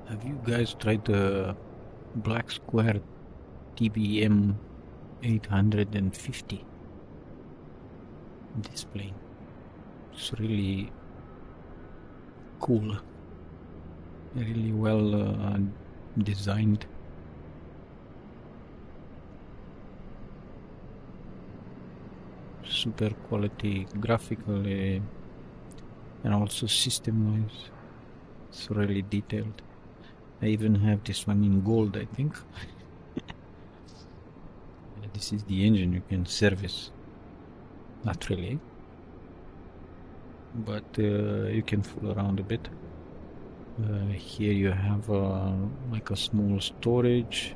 Have you guys tried the Black Square TBM 850 display? It's really cool, really well designed. Super quality graphically and also system-wise. It's really detailed. I even have this one in gold, I think. This is the engine you can service. Not really, but you can fool around a bit. Here you have like a small storage,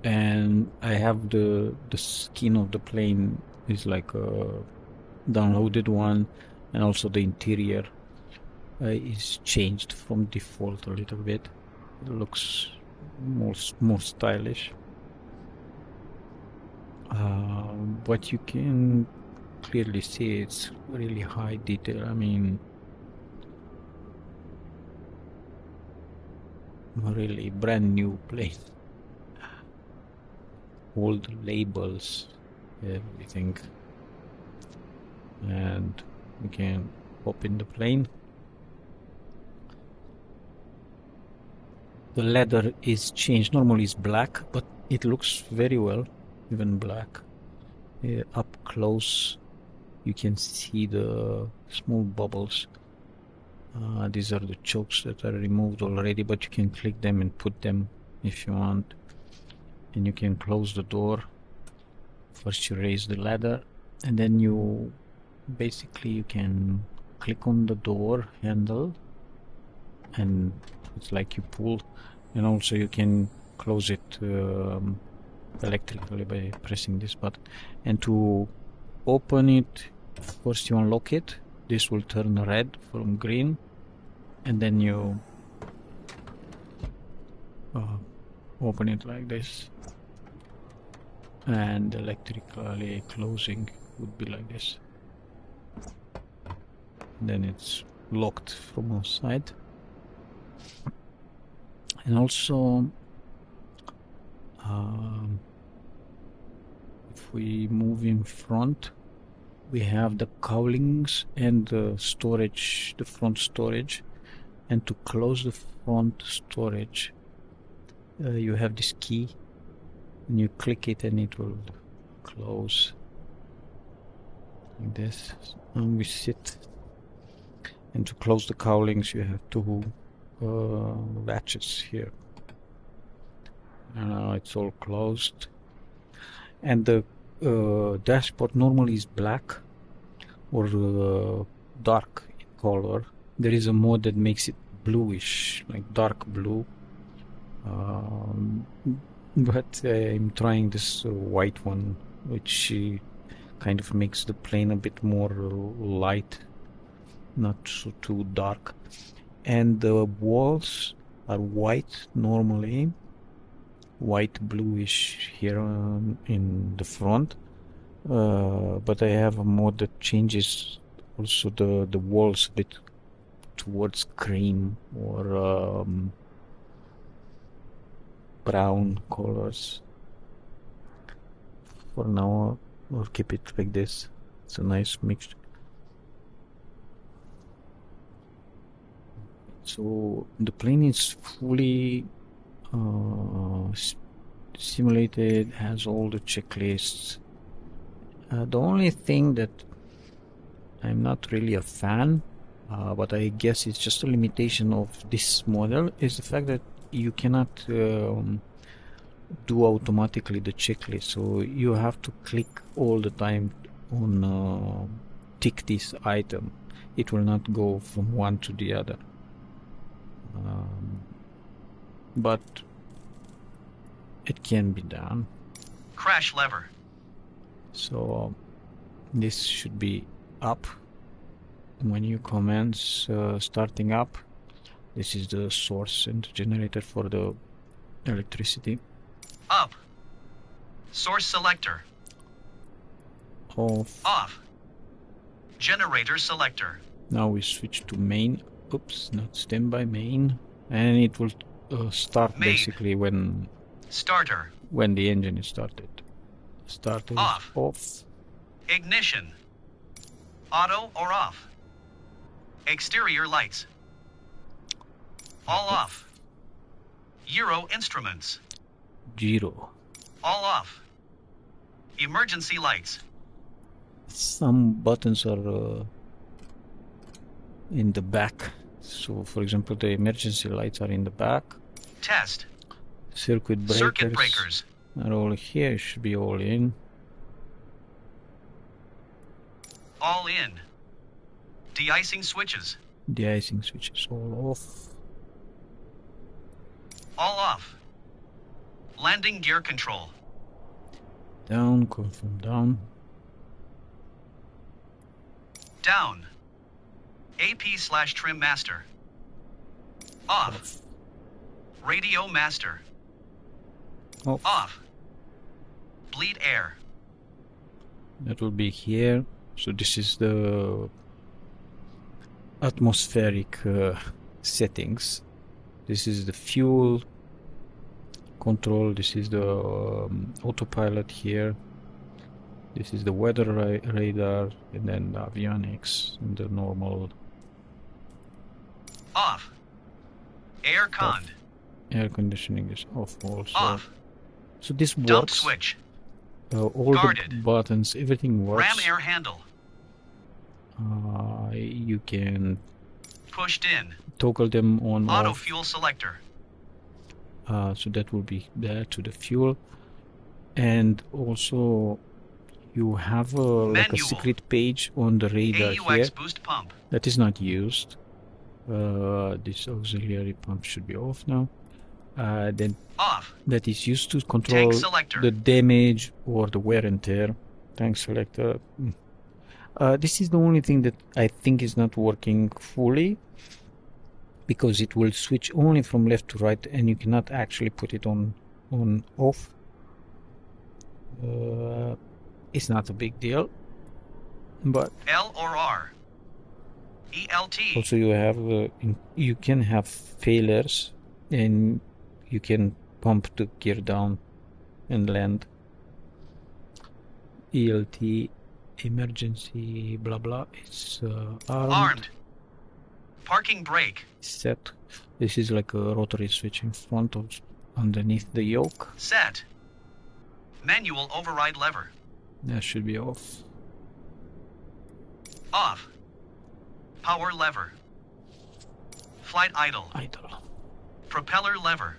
and I have the skin of the plane is like a downloaded one, and also the interior is changed from default a little bit. It looks more stylish, but you can clearly see it's really high detail. I mean, really brand new plane. All the labels, everything, and we can pop in the plane. The leather is changed. Normally it's black, but it looks very well, even black. Up close, you can see the small bubbles. These are the chokes that are removed already, but you can click them and put them if you want. And you can close the door. First you raise the ladder, and then you can click on the door handle, and it's like you pull, and also you can close it electrically by pressing this button. And to open it, first you unlock it. This will turn red from green, and then you open it like this, and electrically closing would be like this. Then it's locked from outside. And also if we move in front, we have the cowlings and the storage, the front storage. And to close the front storage, you have this key, and you click it and it will close like this. And we sit, and to close the cowlings you have two latches here. And now it's all closed. And the dashboard normally is black or dark in color. There is a mode that makes it bluish, like dark blue. But I'm trying this white one, which kind of makes the plane a bit more light, not so too dark. And the walls are white normally, white bluish here in the front, but I have a mode that changes also the walls a bit towards cream or brown colors. For now I'll keep it like this. It's a nice mixture. So the plane is fully simulated, has all the checklists. The only thing that I'm not really a fan, but I guess it's just a limitation of this model, is the fact that you cannot do automatically the checklist. So you have to click all the time on tick this item. It will not go from one to the other. But it can be done. Crash lever. So this should be up. When you commence starting up, this is the source and the generator for the electricity. Up. Source selector. Off. Off. Generator selector. Now we switch to main. Oops, not standby, main. And it will start Main. basically when Starter. the engine is started. Starter is Off. off. Ignition. Auto or off. Exterior lights. All off. Euro instruments. Gyro. All off. Emergency lights. Some buttons are in the back. So, for example, the emergency lights are in the back. Test. Circuit breakers are all here. It should be all in. All in. De-icing switches. De-icing switches all off. All off. Landing gear control. Down, confirm down. Down. AP/trim master. Off. Radio master. Off. Off. Bleed air. That will be here. So this is the atmospheric settings. This is the fuel control. This is the autopilot here. This is the weather radar, and then the avionics and the normal. Off. Air con. Air conditioning is off also. Off. So this Dump works. switch. All Guarded. the buttons, everything works. Ram air handle. You can Pushed in. toggle them on Auto off. fuel selector. So that will be there to the fuel, and also you have like a Manual. secret page on the radar AUX here boost pump. that is not used. This auxiliary pump should be off now. Then Off. that is used to control Tank selector. the damage or the wear and tear. Tank selector. This is the only thing that I think is not working fully, because it will switch only from left to right, and you cannot actually put it on off. It's not a big deal, but L or R. ELT. also you can have failures, and you can pump the gear down and land. ELT, emergency, blah blah. It's Armed. Parking brake. set. This is like a rotary switch in front of, underneath the yoke. Set. Manual override lever. That should be off. Off. Power lever. Flight idle. Idle. Propeller lever.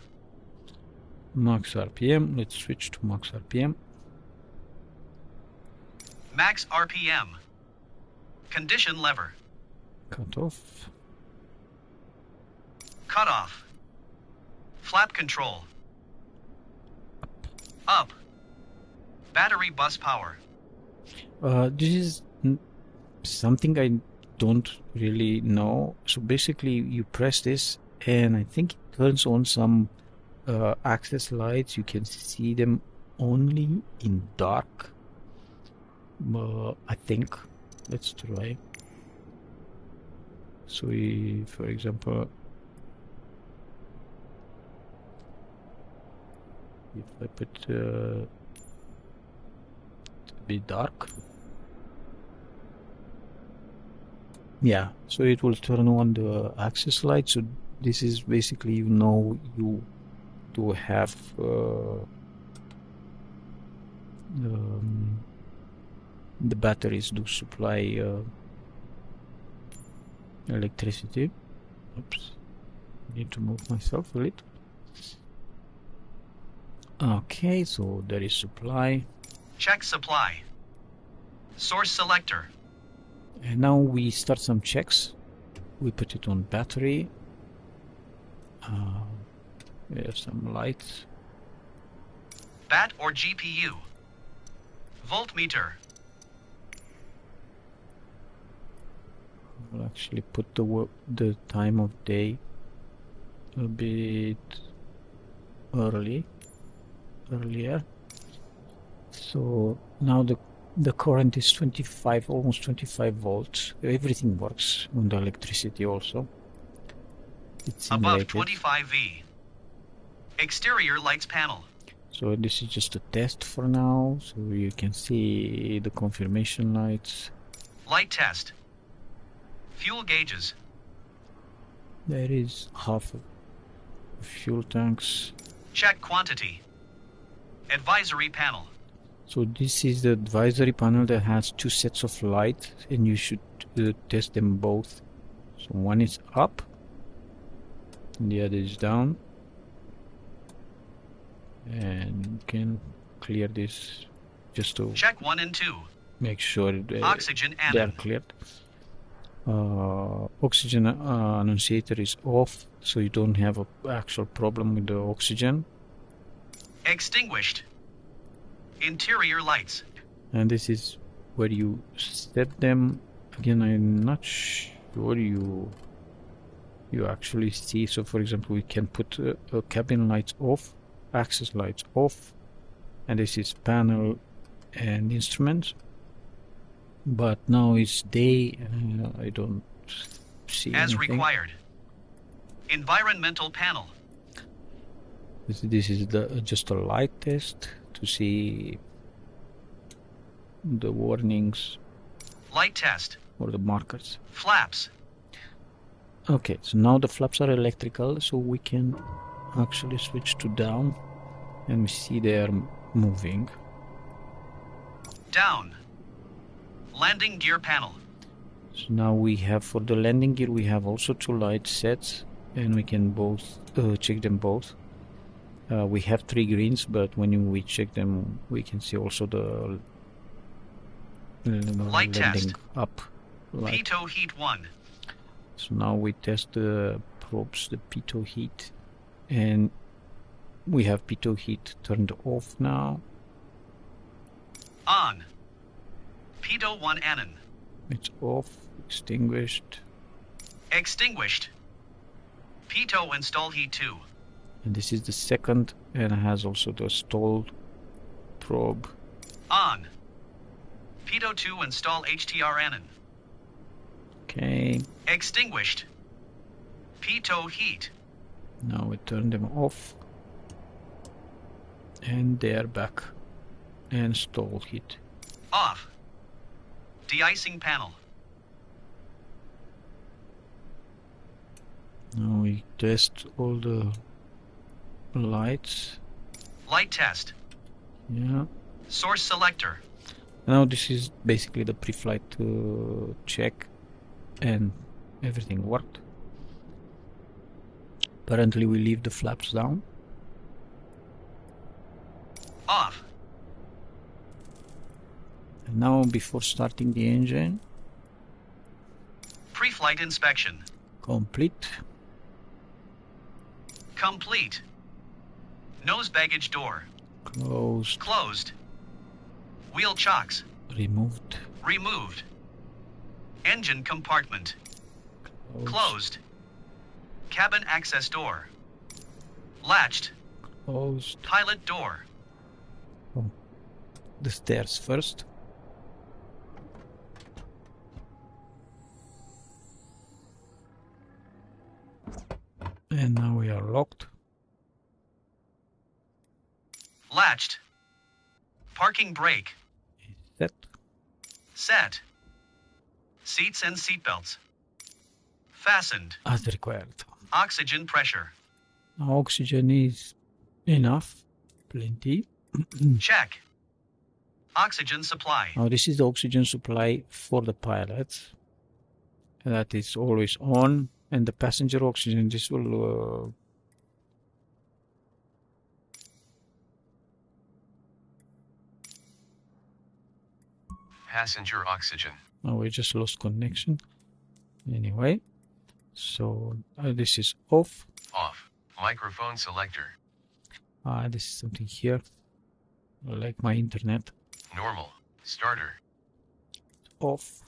Max RPM. Let's switch to max RPM. Max RPM. Condition lever. Cut off. Cut off. Flap control. Up. Battery bus power. This is something I don't really know. So basically you press this, and I think it turns on some access lights. You can see them only in dark. I think. Let's try. So for example, if I put to be dark, yeah, so it will turn on the access light. So this is basically, you do have the batteries do supply electricity. Oops, need to move myself a little. Okay, so there is supply. Check supply. Source selector. And now we start some checks. We put it on battery. We have some lights. BAT or GPU. Voltmeter. We'll actually put the time of day a bit earlier. So now The current is 25, almost 25 volts. Everything works on the electricity also. It's Above simulated. 25 V. Exterior lights panel. So this is just a test for now. So you can see the confirmation lights. Light test. Fuel gauges. There is half of fuel tanks. Check quantity. Advisory panel. So this is the advisory panel that has two sets of lights, and you should test them both. So one is up and the other is down. And you can clear this just to check 1 and 2. Make sure Oxygen they are anon. cleared. Oxygen annunciator is off, so you don't have an actual problem with the oxygen. Extinguished. Interior lights. And this is where you set them. Again, I'm not sure you actually see. So for example, we can put cabin lights off, access lights off, and this is panel and instruments. But now it's day, I don't see as anything. required. Environmental panel. This is just a light test to see the warnings. Light test. Or the markers. Flaps. Okay, so now the flaps are electrical, so we can actually switch to down, and we see they are moving. Down. Landing gear panel. So now we have, for the landing gear, we have also two light sets, and we can both check them both. We have 3 greens, but when we check them, we can see also the light test. Up. Light. Pitot heat 1. So now we test the probes, the pitot heat, and we have pitot heat turned off now. On. Pitot 1 anon. It's off, extinguished. Extinguished. Pitot install heat 2. And this is the second, and it has also the stalled probe. On. Pitot 2 install HTR anon. Okay. Extinguished. Pitot heat. Now we turn them off. And they are back. And stall heat. Off. De-icing panel. Now we test all the lights. Light test. Yeah. Source selector. Now this is basically the pre-flight check, and everything worked. Apparently we leave the flaps down. Off. And now before starting the engine, pre-flight inspection. Complete. Complete. Nose baggage door. Closed. Closed. Wheel chocks. Removed. Removed. Engine compartment. Closed. Cabin access door. Latched. Closed. Pilot door. Oh. The stairs first. And now we are locked. Latched. Parking brake. Set. Set. Seats and seatbelts. Fastened. As required. Oxygen pressure. Now oxygen is enough. Plenty. Check. Oxygen supply. Now this is the oxygen supply for the pilots. That is always on. And the passenger oxygen, this will passenger oxygen. oh, we just lost connection. Anyway, so this is off. Off. Microphone selector. This is something here, like my internet. Normal. Starter. Off.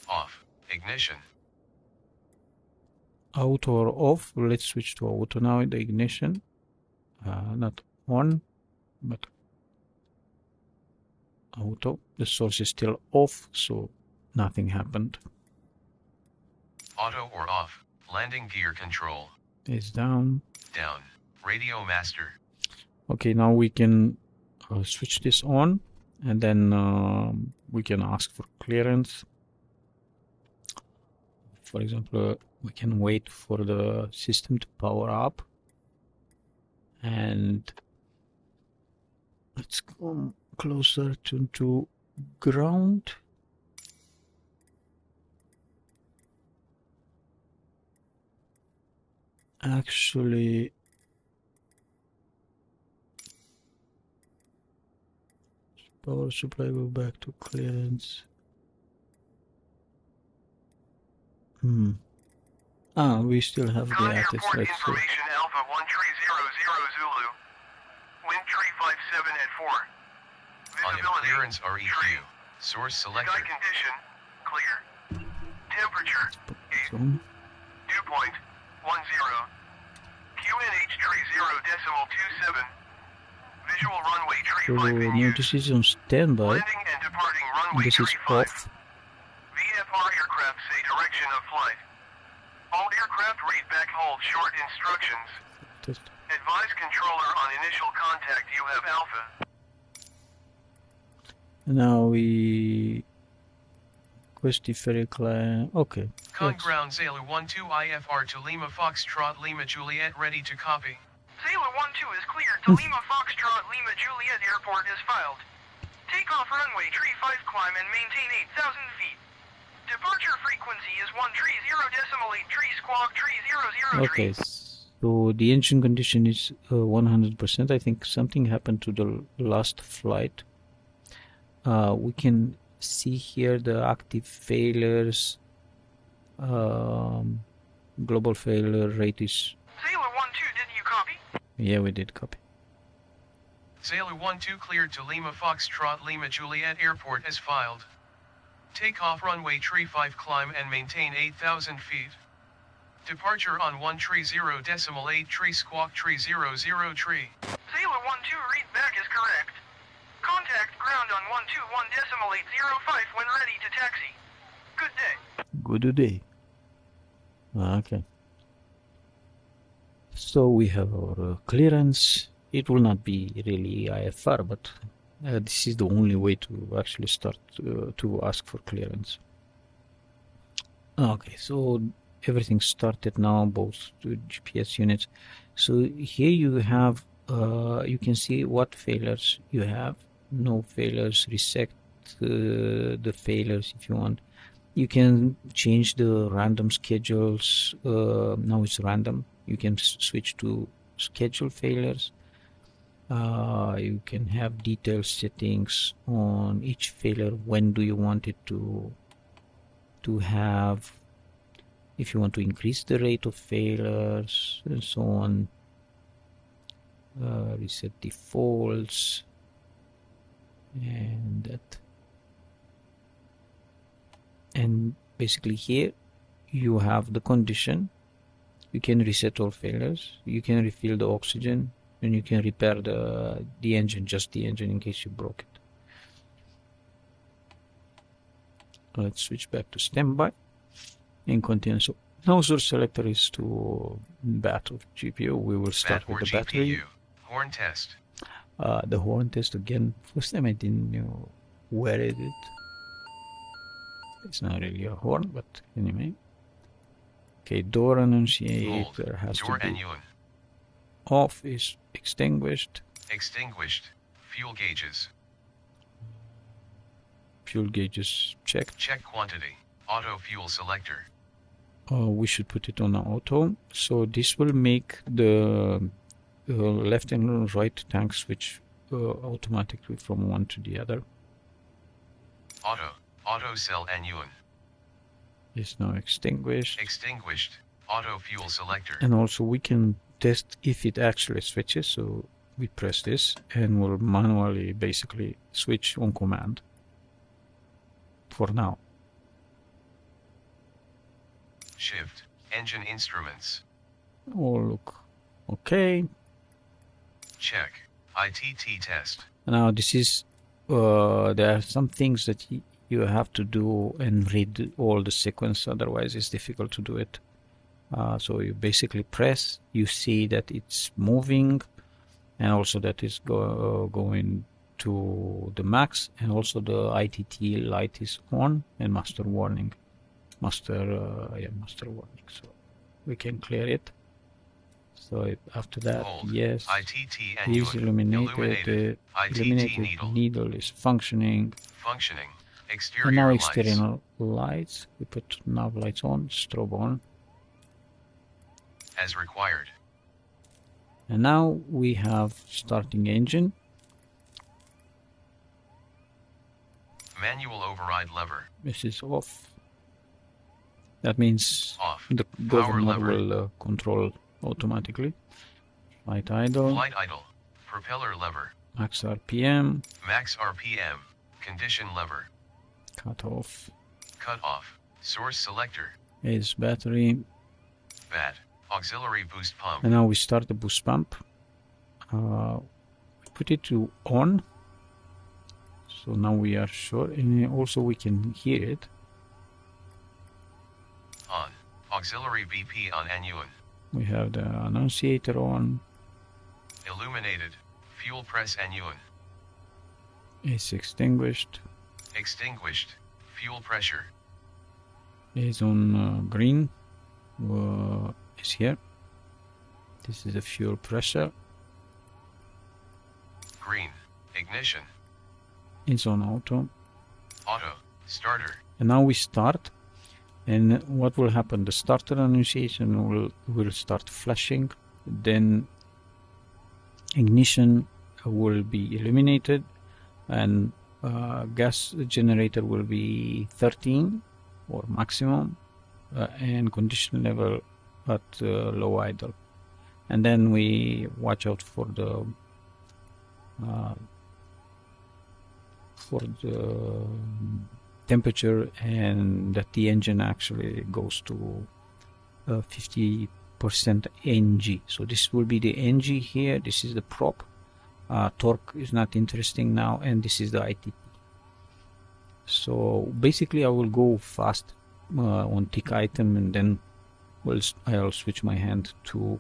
Off. Ignition. Auto or off. Let's switch to auto now. The ignition, not on, but auto. The source is still off, so nothing happened. Auto or off. Landing gear control. It's down. Down. Radio master. Okay, now we can switch this on, and then we can ask for clearance. For example, we can wait for the system to power up, and let's come closer to ground. Actually, power supply, go back to clearance. We still have the ATIS. Airport Let's see. information Alpha 1300 Zulu. Wind tree 57 at 4. On Visibility clearance REQ. tree. Source Sky selector. condition clear. Temperature 8. Zone. Dew point 10. QNH tree 0.27. Visual runway tree So 5 in no, use. this is on standby. Landing and departing And runway this is tree 5. off. VFR aircraft say direction of flight. All aircraft read back hold short instructions. Test. Advise controller on initial contact you have Alpha. Now we request the ferry client. Okay. Con let's- ground Zulu 12 IFR to Lima Foxtrot Lima Juliet ready to copy. Zulu 12 is cleared to Lima Foxtrot Lima Juliet Airport is filed. Takeoff runway tree 5 climb and maintain 8,000 feet. Departure frequency is 130.8 tree squawk tree 00 Okay, tree. so the engine condition is 100%. I think something happened to the last flight. We can see here the active failures. Global failure rate is... Zulu 12, did you copy? Yeah, we did copy. Zulu 12 cleared to Lima Foxtrot Lima Juliet Airport as filed. Takeoff runway tree 5 climb and maintain 8,000 feet. Departure on 130.8 tree squawk tree 00 tree. Zulu 12 read back is correct. Contact ground on 121.805 when ready to taxi. Good day. Good day. Okay. So we have our clearance. It will not be really IFR, but this is the only way to actually start to ask for clearance. Okay, so everything started now, both the GPS units. So here you have, you can see what failures you have. No failures, reset the failures if you want. You can change the random schedules. Now it's random. You can switch to schedule failures. You can have detailed settings on each failure. When do you want it to have? If you want to increase the rate of failures and so on. Reset defaults and that. And basically here you have the condition. You can reset all failures. You can refill the oxygen, and you can repair the engine, just the engine, in case you broke it. Let's switch back to standby and continue. So now source selector is to bat of GPU. We will start Bat or with the battery. GPU. Horn test. The horn test again. First time I didn't know where is it. It's not really a horn, but anyway. Okay, door annunciator has Door to be annual. off, is extinguished. Extinguished. Fuel gauges. Fuel gauges checked. Check quantity. Auto fuel selector. We should put it on auto. So this will make the left and right tank switch automatically from one to the other. Auto cell annual. It's now extinguished. Extinguished. Auto fuel selector. And also we can test if it actually switches. So we press this and we'll manually basically switch on command for now. Shift. Engine instruments. All look okay. Check. ITT test. Now this is there are some things that you have to do and read all the sequence, otherwise it's difficult to do it. So you basically press, you see that it's moving, and also that it's going to the max, and also the ITT light is on, and master warning, master warning. So we can clear it. So after that, Hold. yes, ITT is illuminated. ITT Illuminated needle is functioning. Functioning. And Exterior now lights. external lights. We put nav lights on, strobe on. As required. And now we have starting engine. Manual override lever. This is off. That means Off. the Power governor lever. will control automatically. Flight idle. Flight idle. Propeller lever. Max RPM. Max RPM. Condition lever. Cut off. Cut off. Source selector. Is battery. BAT. Auxiliary boost pump. And now we start the boost pump. Put it to on. So now we are sure, and also we can hear it. On. Auxiliary BP on Annuan. We have the annunciator on. Illuminated. Fuel press Annuan. It's extinguished. Extinguished. Fuel pressure. It's on green. Is here. This is the fuel pressure. Green. Ignition. It's on auto. Auto. Starter. And now we start. And what will happen? The starter annunciation will start flashing. Then ignition will be illuminated. And gas generator will be 13 or maximum. And condition level at low idle. And then we watch out for the temperature, and that the engine actually goes to 50% NG. So this will be the NG here. This is the prop. Torque is not interesting now, and this is the ITT. So basically I will go fast on tick item, and then I'll switch my hand to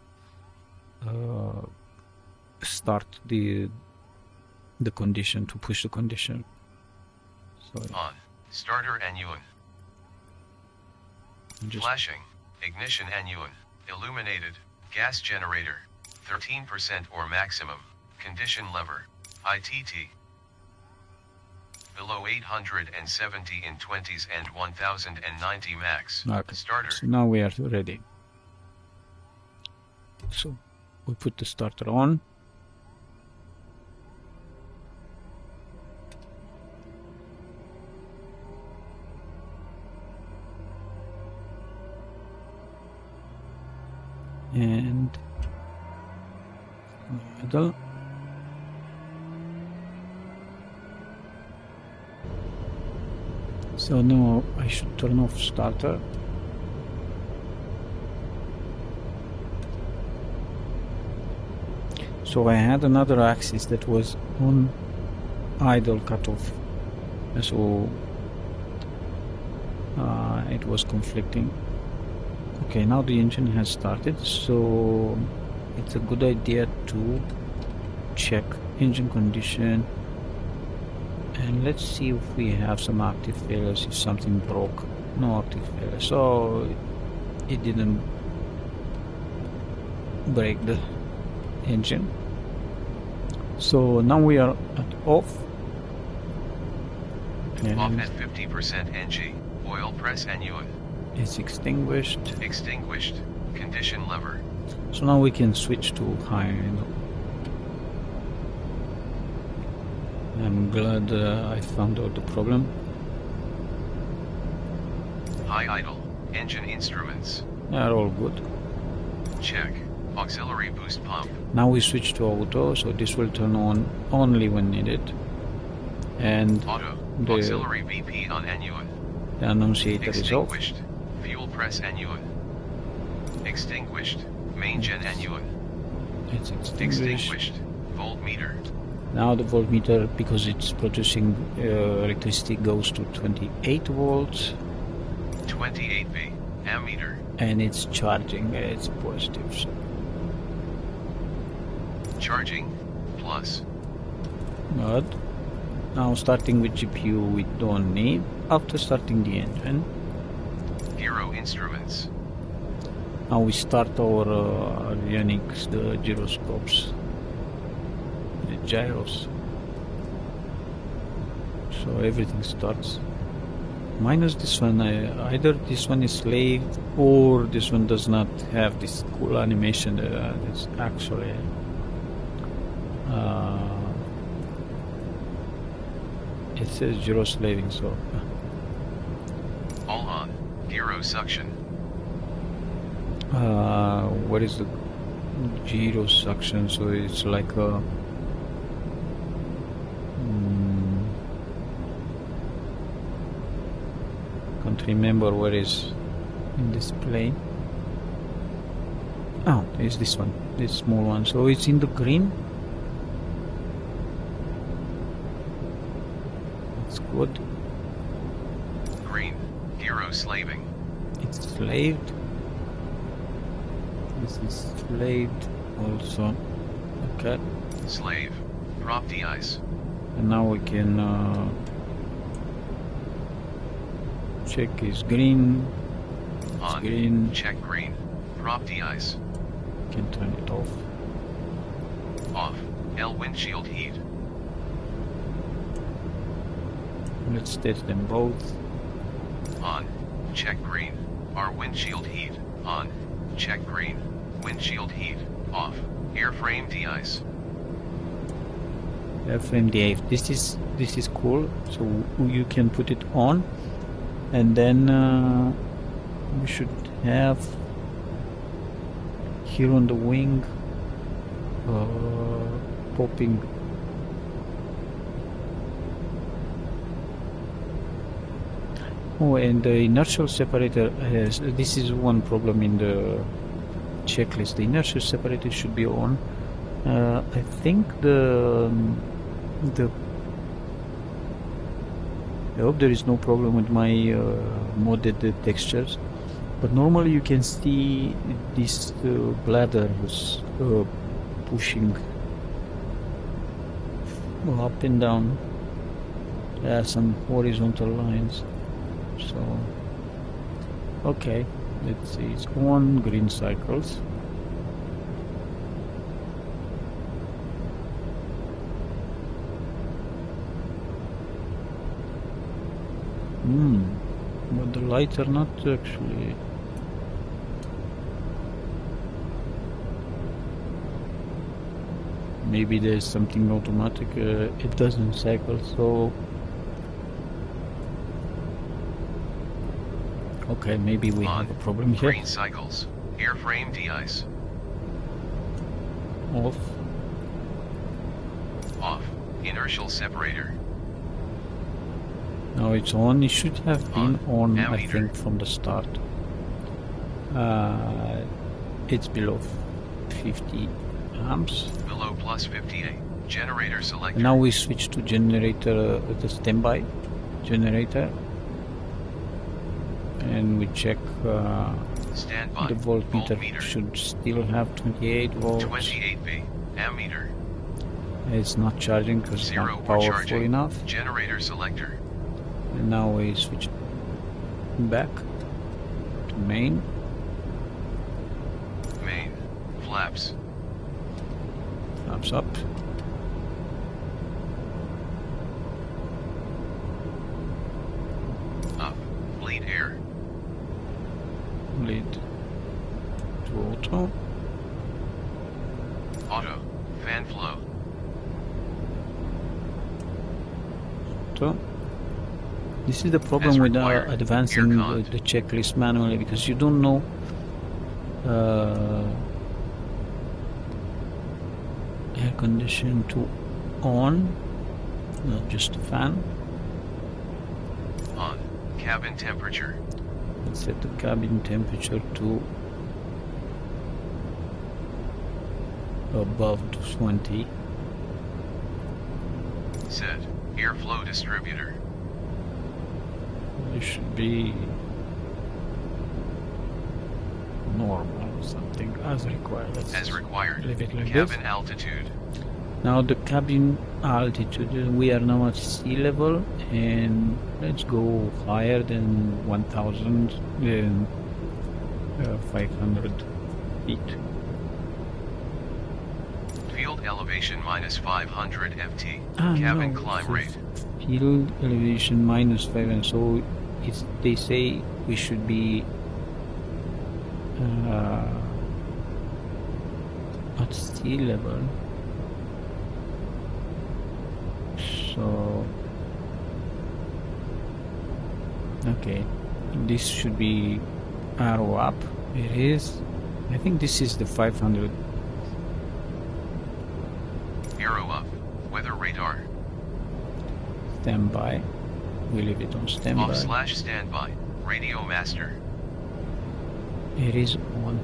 start the condition, to push the condition. So On. Starter Annuan. just Flashing. Ignition Annuan. Illuminated. Gas generator. 13% or maximum. Condition lever. ITT. Below 870 in 20s and 1090 max. okay. Starter. So now we are ready. So we put the starter on. And idle. So now I should turn off starter. So I had another axis that was on idle cutoff, so it was conflicting. Okay, now the engine has started, so it's a good idea to check engine condition, and let's see if we have some active failures, if something broke. No active failure, so it didn't break the engine. So now we are at off. And Off at 50% NG. Oil press Annuan. it's extinguished. Extinguished. Condition lever. So now we can switch to high idle. I'm glad I found out the problem. High idle. Engine instruments. They are all good. Check. Auxiliary boost pump. Now we switch to auto, so this will turn on only when needed. And Auto. the Auxiliary BP on Annuan. annunciator is off. Extinguished. Fuel press Annuan. Extinguished. Main gen Annuan. It's extinguished. Extinguished. Voltmeter. Now the voltmeter, because it's producing electricity, goes to 28 volts. 28 V, ammeter. And it's charging, it's positive. So. Charging, plus. Good. Now starting with GPU we don't need. After starting the engine. Gyro instruments. Now we start our avionics, the gyroscopes. The gyros. So everything starts. Minus this one, either this one is slave or this one does not have this cool animation. It's actually it says gyro slaving, so all on. Gyro suction. what is the gyro suction? So it's like a can't remember where is in this plane. Oh, it's this one, this small one. So it's in the green. It's good. Green. Gyro slaving. It's slaved. This is slaved also. Okay. Slave. Drop the ice. And now we can check is green. It's On. green. Check green. Drop the ice. Can turn it off. Off. L windshield heat. Let's test them both. On. Check green. R windshield heat. On. Check green. Windshield heat. Off. Airframe de-ice. Airframe DA. This is cool. So you can put it on, and then we should have here on the wing popping. Oh, and the inertial separator has. This is one problem in the checklist. The inertial separator should be on. I think I hope there is no problem with my modded textures, but normally you can see these bladders pushing up and down. There are some horizontal lines. So okay, let's see, it's on green cycles. But the lights are not actually. Maybe there's something automatic. It doesn't cycle, so okay, maybe we have a problem here. Green cycles. Airframe de-ice. Off. Off. Inertial separator. Now it's on. It should have been on, I ammeter. think, from the start. It's below 50 amps. Below plus 58. Generator selector. Now we switch to generator, the standby generator, and we check Standby. the voltmeter should still have 28 volts. 28 V. Ammeter. It's not charging because it's Zero not or powerful charging. enough. Generator selector. And now we switch back to main. Main. Flaps. Flaps up. Up. Bleed air. Lead to auto. Auto. Fan flow. Auto. This is the problem As with required, advancing air con. the checklist manually, because you don't know air condition to on, not just a fan. On. Cabin temperature. Let's set the cabin temperature to above 20. Set. Airflow distributor. It should be normal or something as required. Let's As required. leave it like Cabin this. altitude. Now the cabin altitude, we are now at sea level, and let's go higher than 1,500 feet. Field elevation minus 500 ft. Cabin No, climb rate. Field elevation minus 5, and so they say we should be at sea level. So okay, this should be arrow up. It is. I think this is the 500. Arrow up. Weather radar. Standby. We leave it on standby. Off/standby. Radio master. It is on.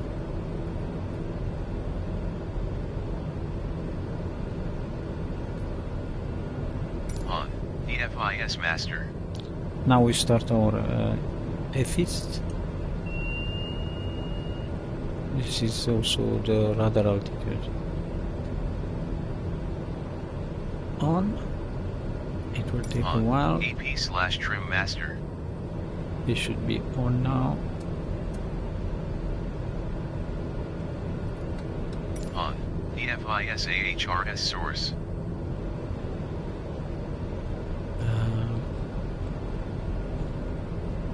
On. DFIS master. Now we start our FIS. This is also the radar altitude. On. It will take a while. AP/trim master. It should be on now. On. DFIS AHRS source.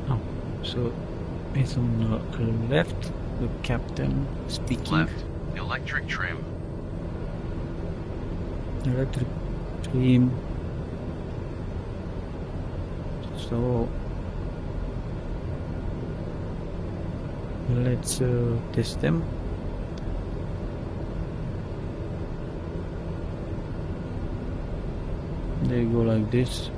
Oh, so it's on the left. The captain speaking. Left. Electric trim. Electric trim. So let's test them. They go like this.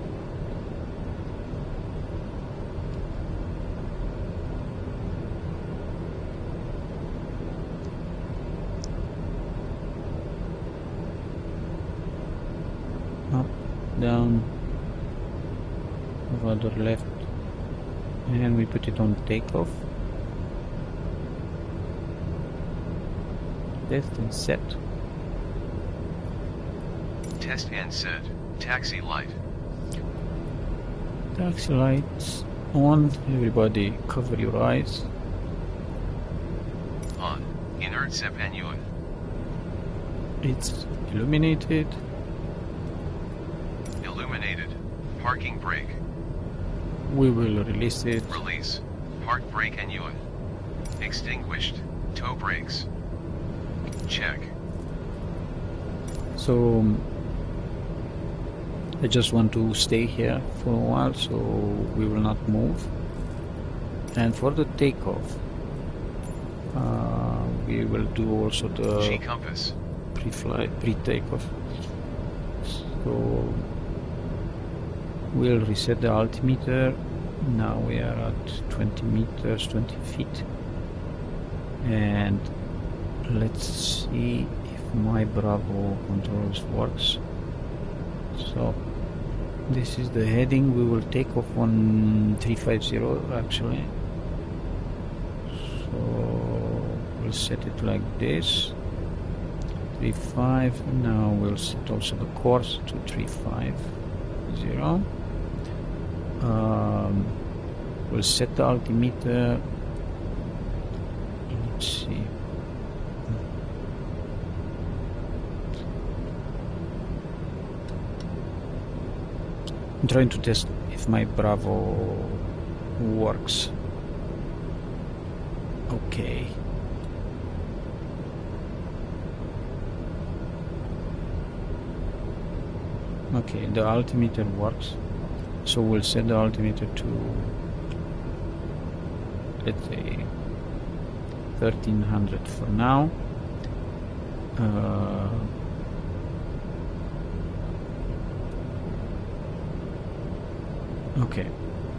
Up, down, rather left, and we put it on takeoff. Test and set. Test and set. Taxi light. Taxi lights on. Everybody cover your eyes. On. Inert Sepanuen. It's illuminated. Illuminated. Parking brake. We will release it. Release. Park brake Anuen. Extinguished. Tow brakes. Check. So I just want to stay here for a while, so we will not move. And for the takeoff, we will do also the G compass. pre-flight, pre-takeoff. So we'll reset the altimeter. Now we are at 20 meters, 20 feet. And let's see if my Bravo controls works. So this is the heading. We will take off on 350 actually. So we'll set it like this. 35. Now we'll set also the course to 350. We'll set the altimeter. Let's see. I'm trying to test if my Bravo works. Okay. Okay, the altimeter works. So we'll set the altimeter to, let's say, 1300 for now. Okay,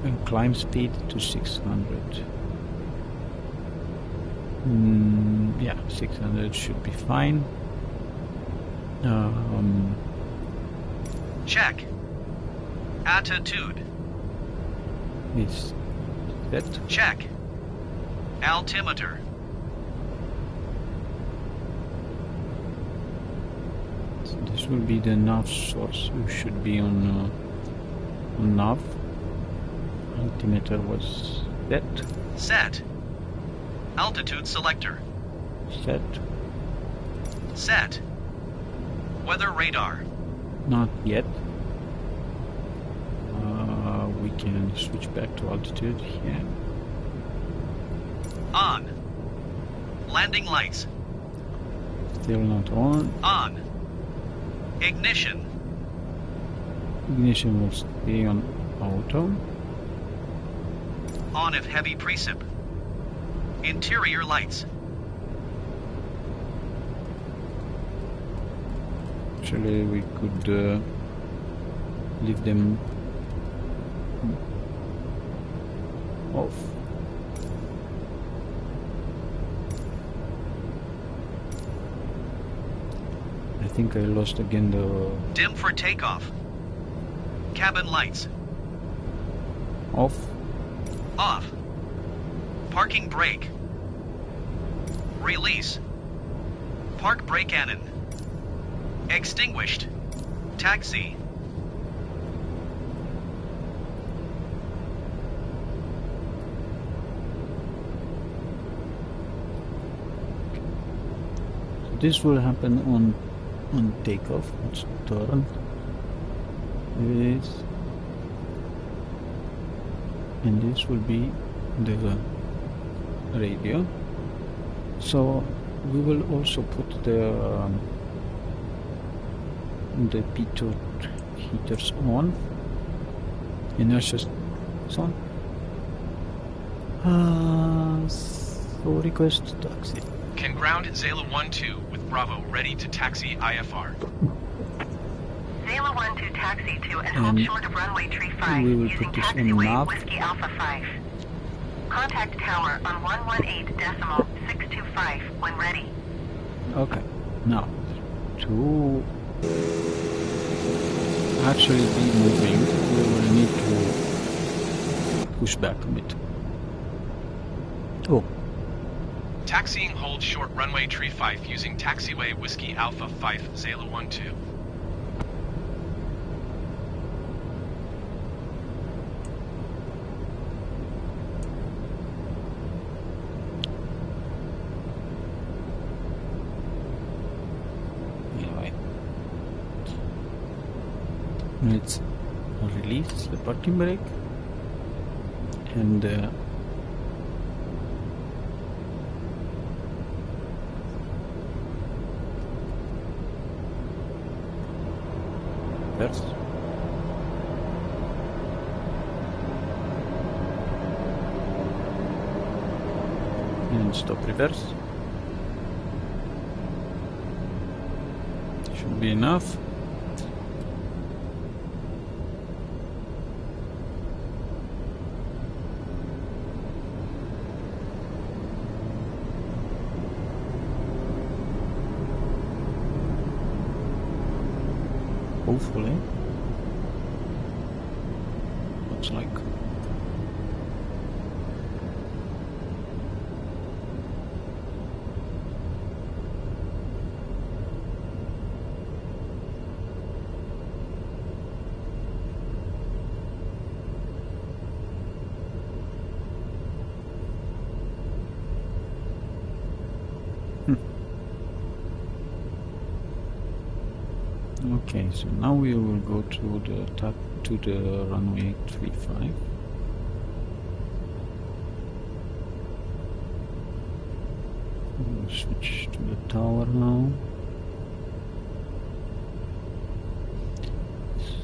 and climb speed to 600. Yeah, 600 should be fine. Check. Attitude. Is set. Check. Altimeter. So this will be the nav source. We should be on nav. Altimeter was set. Set. Altitude selector. Set. Set. Weather radar. Not yet. We can switch back to altitude here. On. Landing lights. Still not on. On. Ignition. Ignition will stay on auto. On if heavy precip. Interior lights. Actually, we could leave them off. I think I lost again the Dim for takeoff. Cabin lights. off. Off. Parking brake. Release. Park brake cannon. Extinguished. Taxi. So this will happen on takeoff. Let's turn this, and this will be the radio. So we will also put the pitot heaters on. Inertia is on. So request taxi. Can ground Zala 1-2 with Bravo ready to taxi IFR. Zala 1-2 taxi to and hold short of runway tree 5 we will using put this on taxiway nav. Whiskey Alpha 5. Contact tower on 118.625 when ready. Okay, now to actually be moving, we will need to push back a bit. Oh, Taxiing hold short runway tree 5 using taxiway Whiskey Alpha 5 Zala 1-2. anyway. Let's release the parking brake and reverse. And stop reverse. Should be enough. Hopefully. Looks like. Okay, so now we will go to the runway 35. We'll switch to the tower now.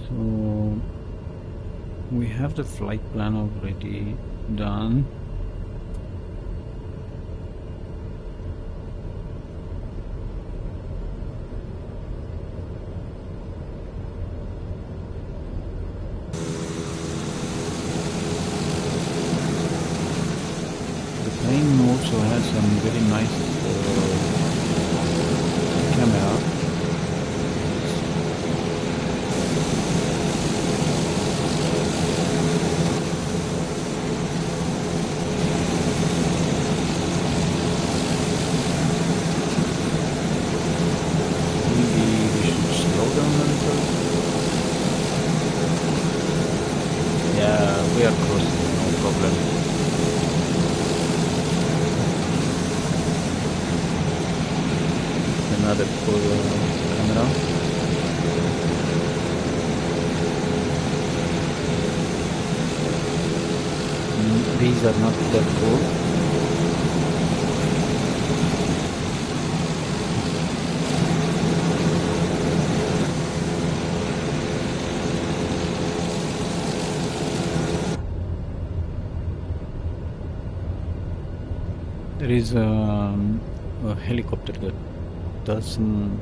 So we have the flight plan already done. Also has some very nice camera. for the camera. These are not that cool. There is a helicopter that does some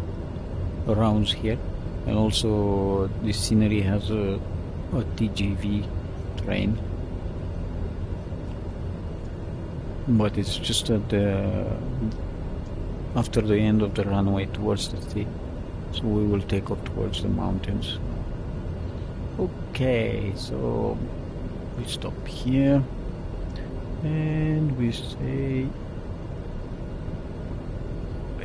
rounds here, and also this scenery has a TGV train, but it's just at after the end of the runway towards the sea, so we will take off towards the mountains. Okay, so we stop here and we say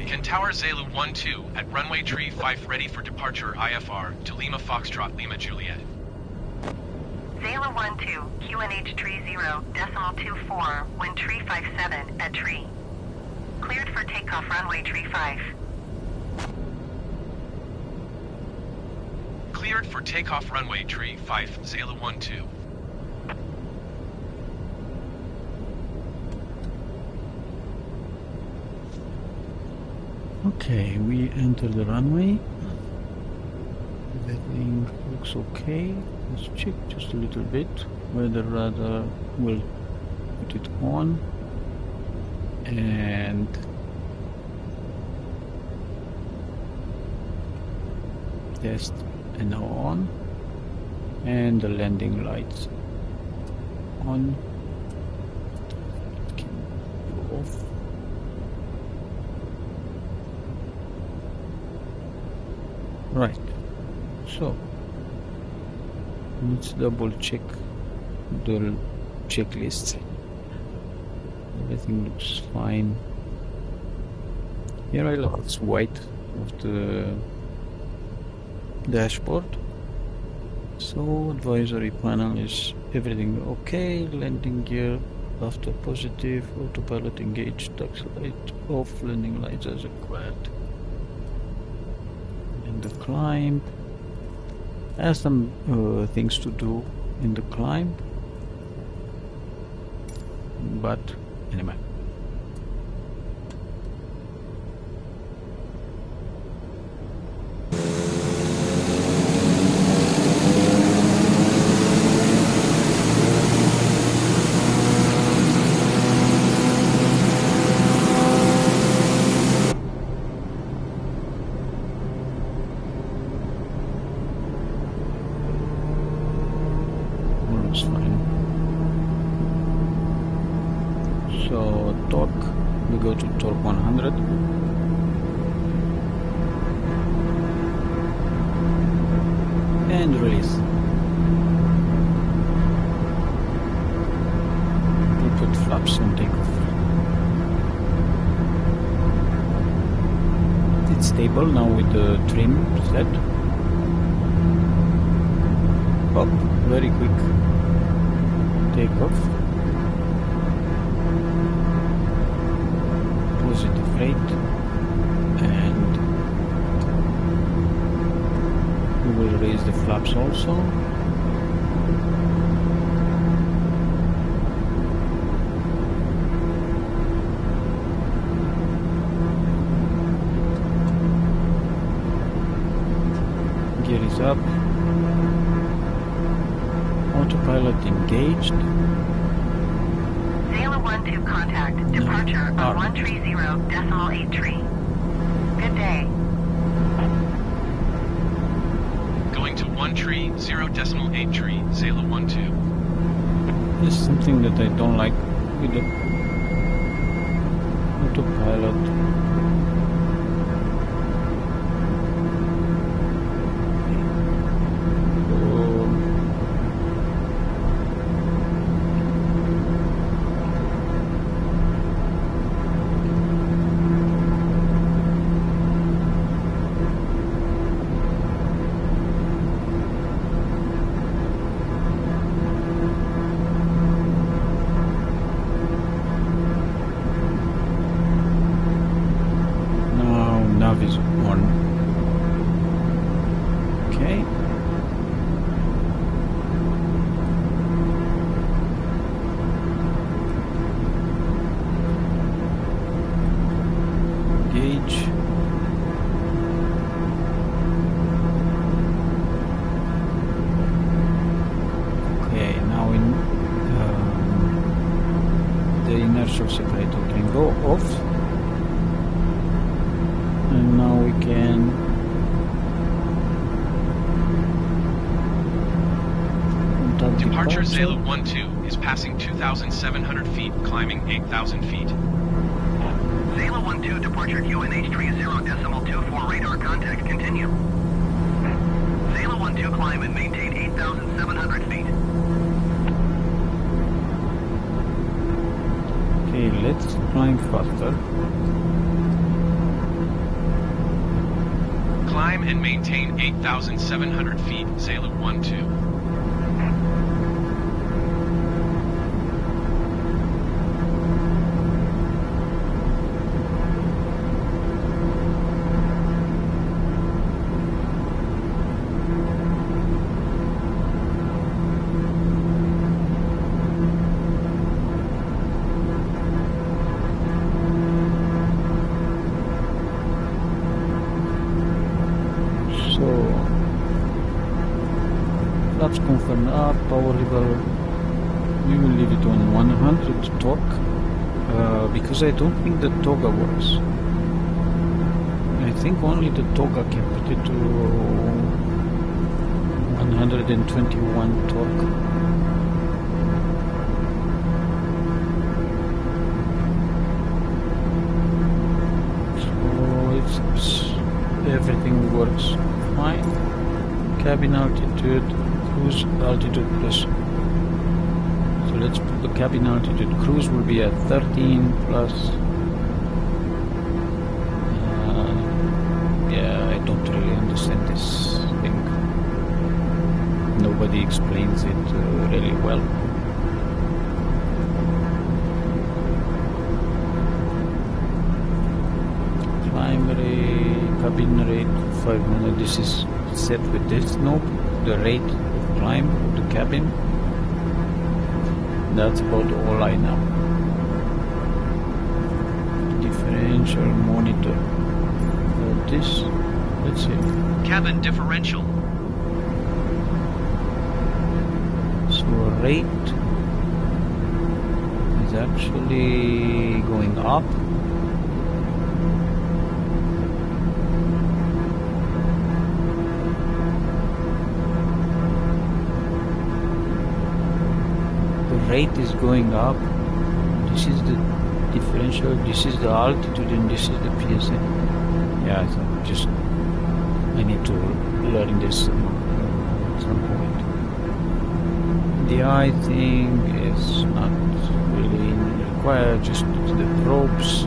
Can Tower Zulu 12 at runway 35 ready for departure IFR to Lima Foxtrot Lima Juliet. Zulu 12, QNH tree 0.24, wind tree 57 at tree. Cleared for takeoff runway tree 5. Cleared for takeoff runway tree 5, Zulu 12. okay, we enter the runway. Everything looks okay. Let's check just a little bit whether radar will put it on, and test and now on, and the landing lights on. It can go off. Right, so let's double check the checklist. Everything looks fine. Here I love it's white of the dashboard. So advisory panel is everything okay. Landing gear after positive, autopilot engaged, taxi light off, landing lights as required. The climb has some things to do in the climb, but anyway. Looks fine. So torque, we go to torque 100. And release. We put flaps on takeoff. It's stable now with the trim set. Up, very quick takeoff. Positive rate, and we will raise the flaps also. Gear is up. Autopilot engaged. Zulu 12 contact. Departure on 130.83. Good day. Going to 130.83, Zulu 12. This is something that I don't like with the autopilot. inertial separator can go off, and now we can Departure Zulu 12 is passing 2,700 feet, climbing 8,000 feet. Zulu 12, departure QNH 30.24 radar contact, continue. Zulu 12, climb and maintain 8,700 feet. Okay, let's climb faster. Climb and maintain 8,700 feet, Zulu 12. Flaps confirmed up, power level, we will leave it on 100 torque, because I don't think the toga works. I think only the toga can put it to 121 torque. So everything works fine. Cabin altitude, cruise altitude plus. So let's put the cabin altitude. Cruise will be at 13 plus. Yeah, I don't really understand this thing. Nobody explains it really well. Climb rate, cabin rate 500. This is set with this knob, the rate of climb of the cabin. That's about all I know. Differential monitor. This, let's see. Cabin differential. So rate is actually going up. Rate is going up. This is the differential, this is the altitude, and this is the PSA. Yeah, so just I need to learn this at some point. The eye thing is not really required, just the probes.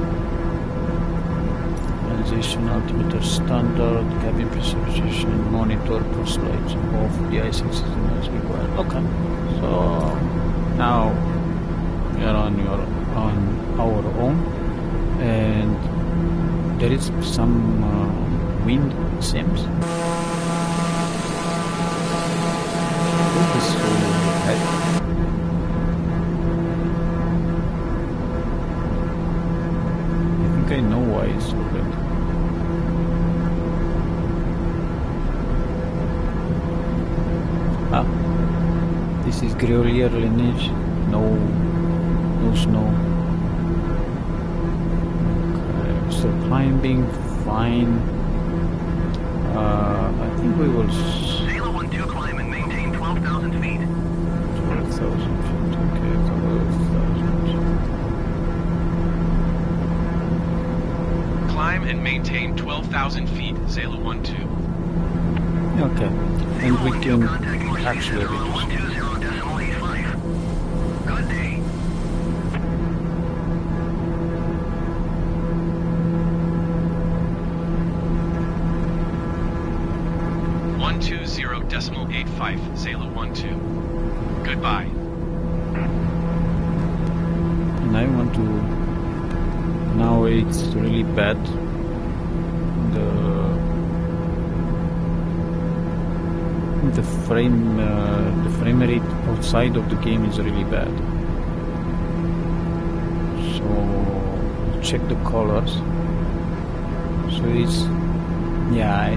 Transition, altimeter standard, cabin precipitation, monitor, cross lights off, the I6 is required. Okay, so now we are on our own, and there is some wind, it seems. This is so bad. I think I know why it's so bad. This is Grolier lineage, no snow. Okay, so climbing, fine. I think we will. Zulu 12, climb and maintain 12,000 feet. 12,000 feet, okay, 12,000. Climb and maintain 12,000 feet, Zulu 12. Okay, and we can actually reduce. 120.85. Good day. 120.85, Zulu 12. Goodbye. And I want to. Now it's really bad. The frame rate outside of the game is really bad. So check the colors. So it's, yeah,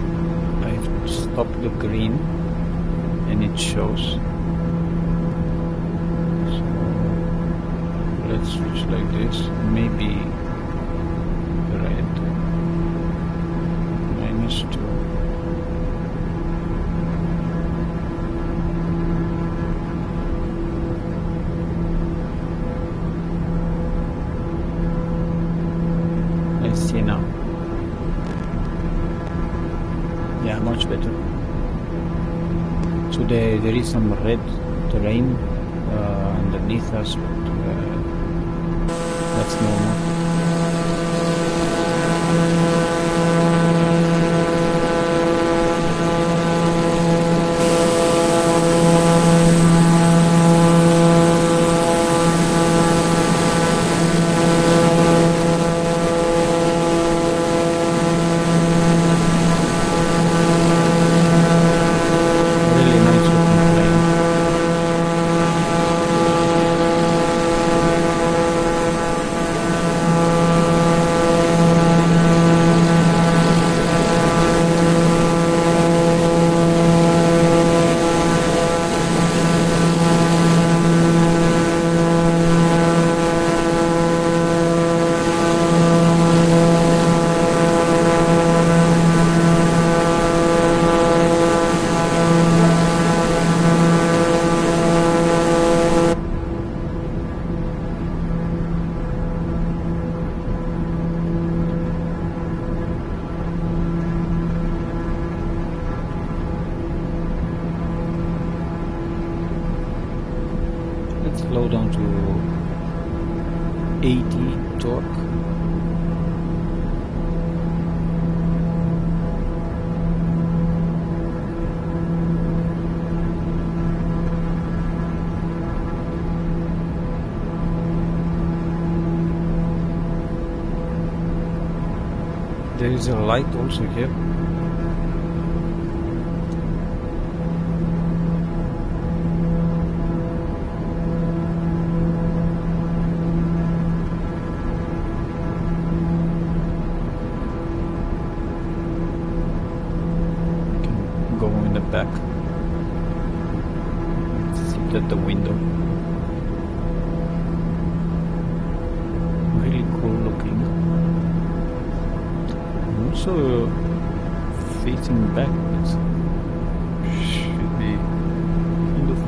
I stopped the green and it shows. So let's switch like this. Maybe red. -2. I see now. Yeah, much better. So there is some red terrain underneath us, but that's normal. Slow down to 80 torque. There is a light also here. Go in the back. Sit at the window. Really cool looking. Also facing back, it should be kind of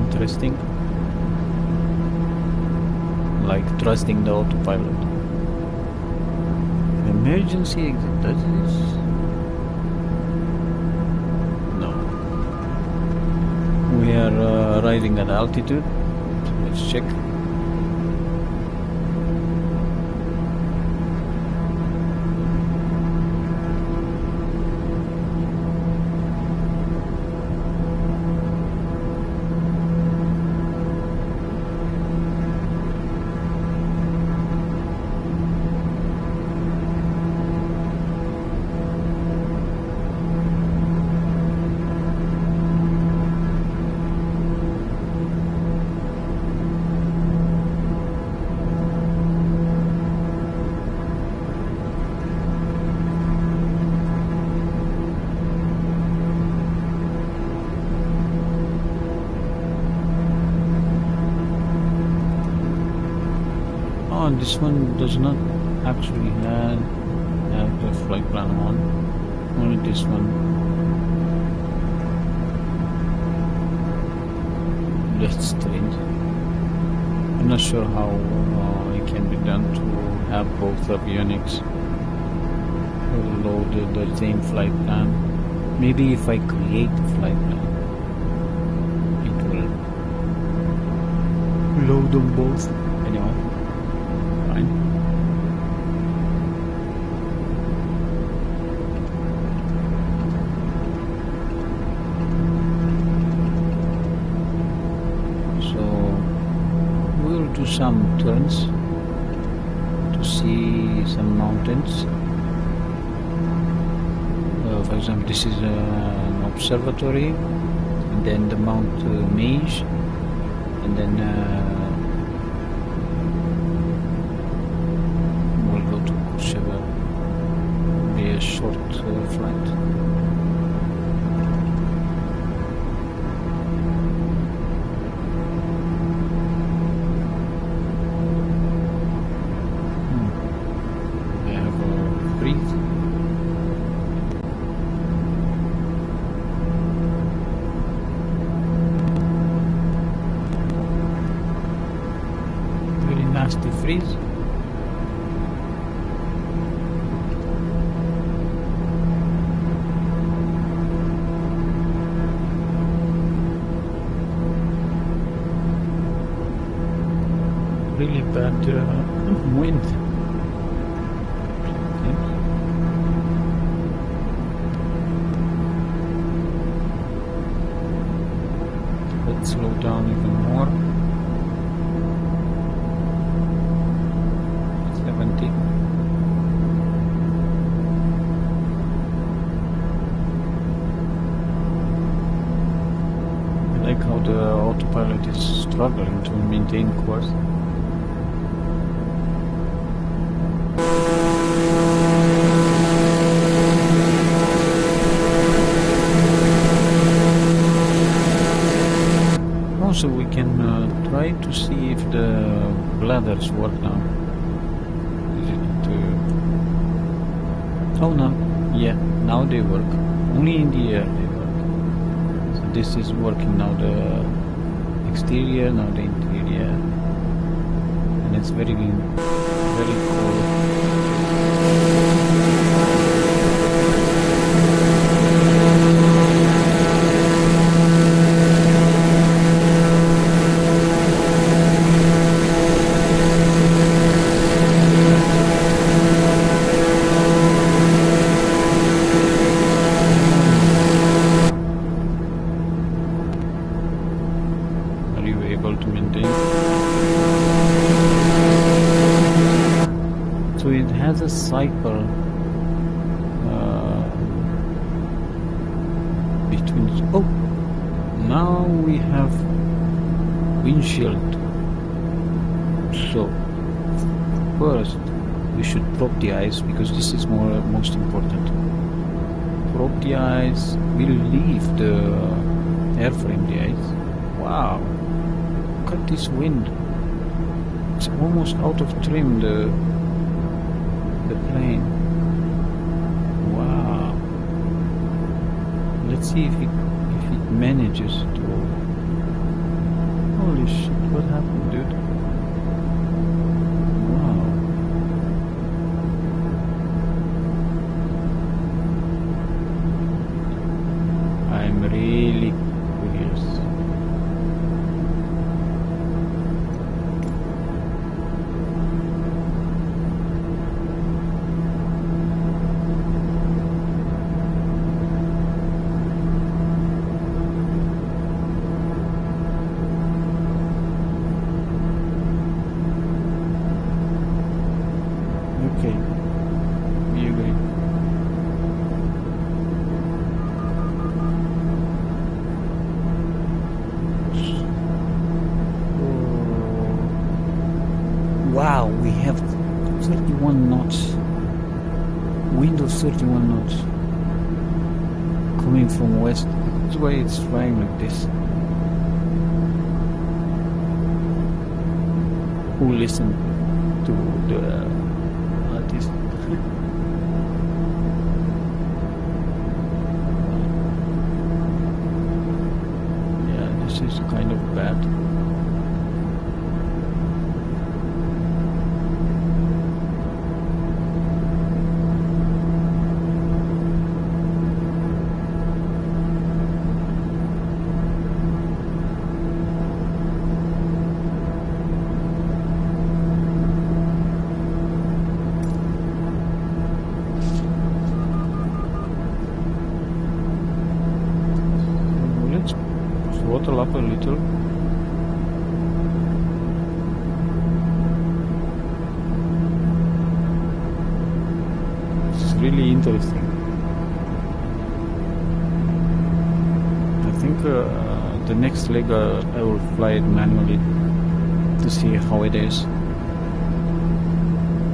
interesting. Like trusting the autopilot. Emergency exit, does this? We are arriving at altitude. Let's check. Oh, this one does not actually have the flight plan on. Only this one. That's strange. I'm not sure how it can be done to have both avionics loaded the same flight plan. Maybe if I create a flight plan, it will load them both. Anyway. So we'll do some turns to see some mountains. For example, this is an observatory, and then the Mount Mage, and then we'll go to Courchevel. It'll be a short flight. freeze? Really bad wind. Let's slow down even more. 70. I like how the autopilot is struggling to maintain course. Also, we can try to see if the bladders work now. Is it? Oh no, yeah, now they work. Only in the air they work. So this is working now. The exterior, now the interior, and it's very cool. Has a cycle between. Oh, now we have windshield. So first we should probe the eyes, because this is most important. Probe the eyes. We'll leave the airframe the eyes. Wow! Look at this wind. It's almost out of trim. The plane. Wow. Let's see if it manages to. Holy shit! What happened, dude? Wow. I'm really curious. Okay, we agree. Wow, we have 31 knots. Wind of 31 knots. Coming from west. That's why it's flying like this. Who listened to the artist? Yeah, this is kind of bad. Throttle up a little. It's really interesting. I think the next leg I will fly it manually to see how it is.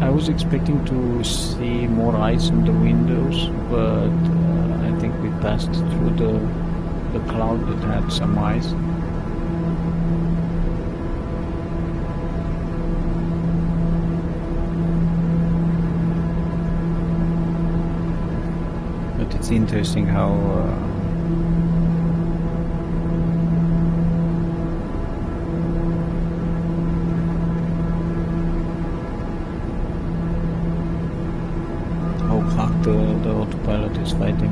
I was expecting to see more ice on the windows, but I think we passed through the cloud that had some ice. But it's interesting how the autopilot is fighting.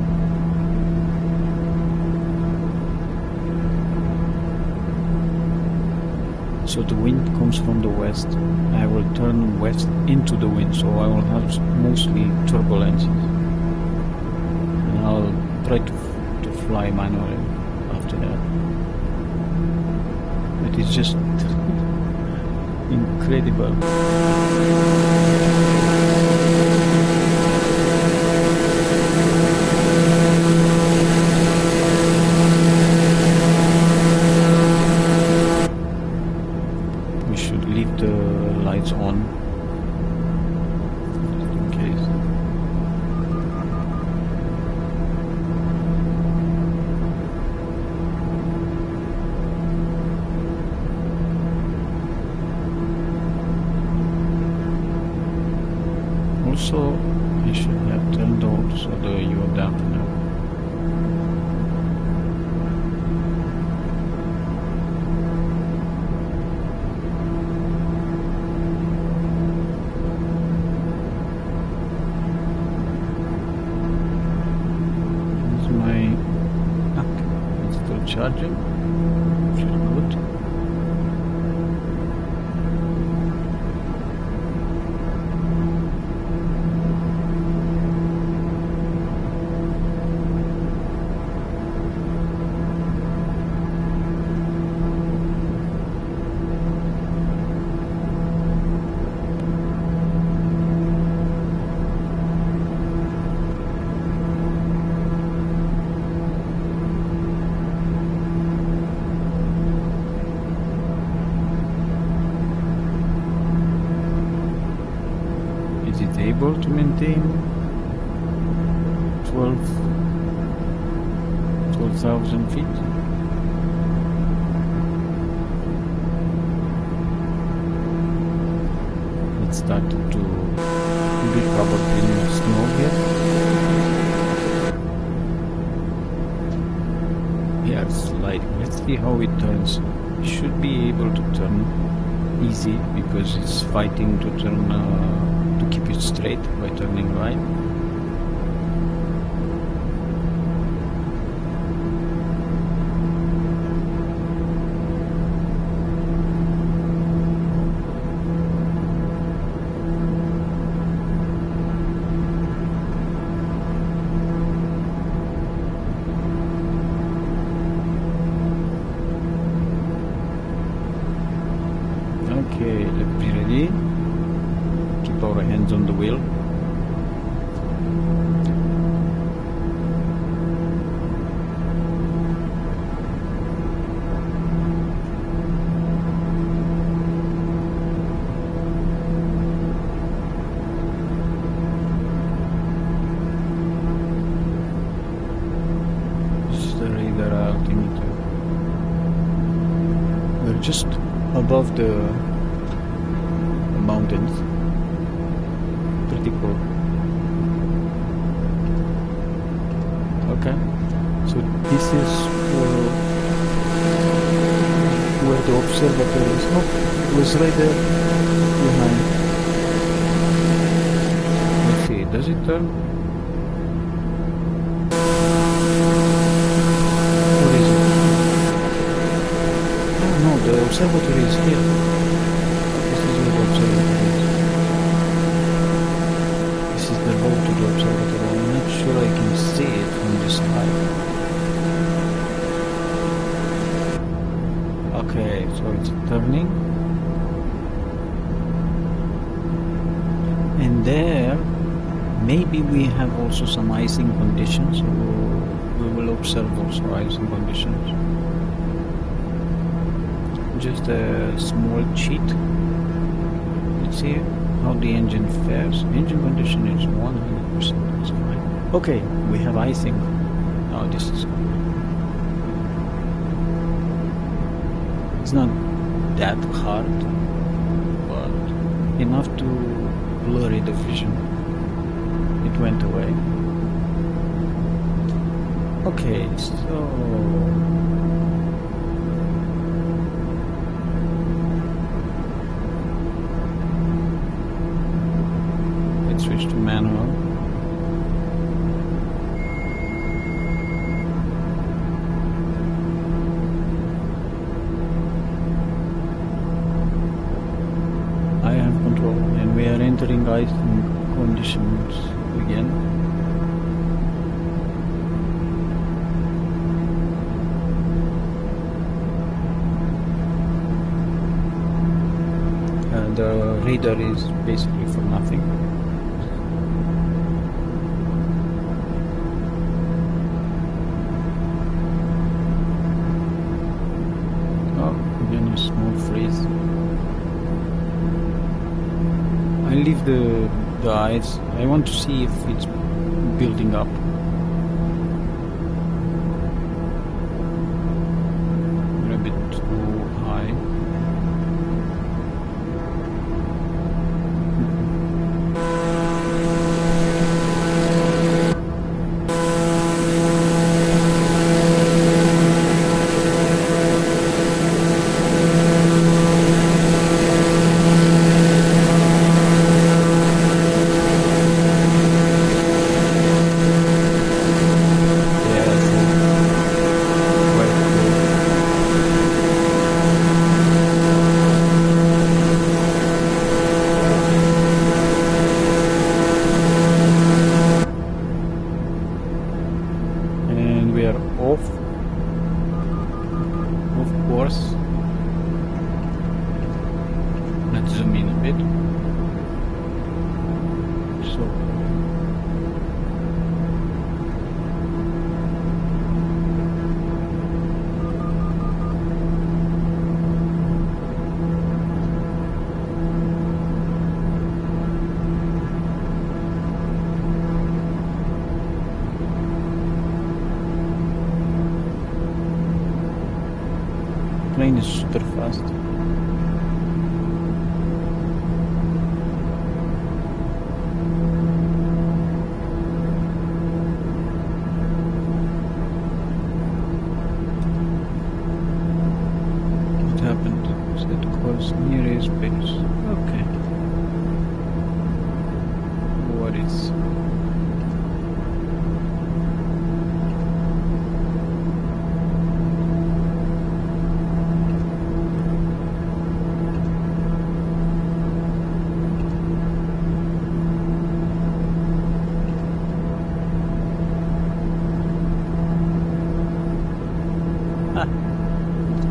So the wind comes from the west. I will turn west into the wind, so I will have mostly turbulences. And I'll try to fly manually after that. It is just incredible. We should leave the lights on in case. Also, I should have turned also the yaw dampener. This is my it's still charging, which is good. Is it able to maintain 12,000 feet? It started to be probably snow here. Yeah, it's sliding. Let's see how it turns. It should be able to turn easy because it's fighting to turn to keep it straight by turning right. Okay, let's be ready. Keep our hands on the wheel. This is the radar altimeter. We're just above the mountains. Pretty cool. Okay, so this is where the observatory is. Oh, it was right there behind. Let's see, does it turn? What is it? Oh no, the observatory is here. This is where the observatory is. This is the road to the observatory. I'm not sure I can see it from this side. Okay, so it's turning. And there, maybe we have also some icing conditions. So we will observe also icing conditions. Just a small cheat. Let's see how the engine fares. Engine condition is 100%. That's fine. Okay, we have icing. Now this is good. It's not that hard, but enough to blurry the vision. It went away. Okay, so let's switch to manual. control, and we are entering icing conditions again. The radar is basically for nothing. Oh, again a small freeze. I leave the ice. I want to see if it's building up. We're a bit too high. Let's zoom in a bit. So plane is super fast. What happened? Set course near airspace. Okay. What is?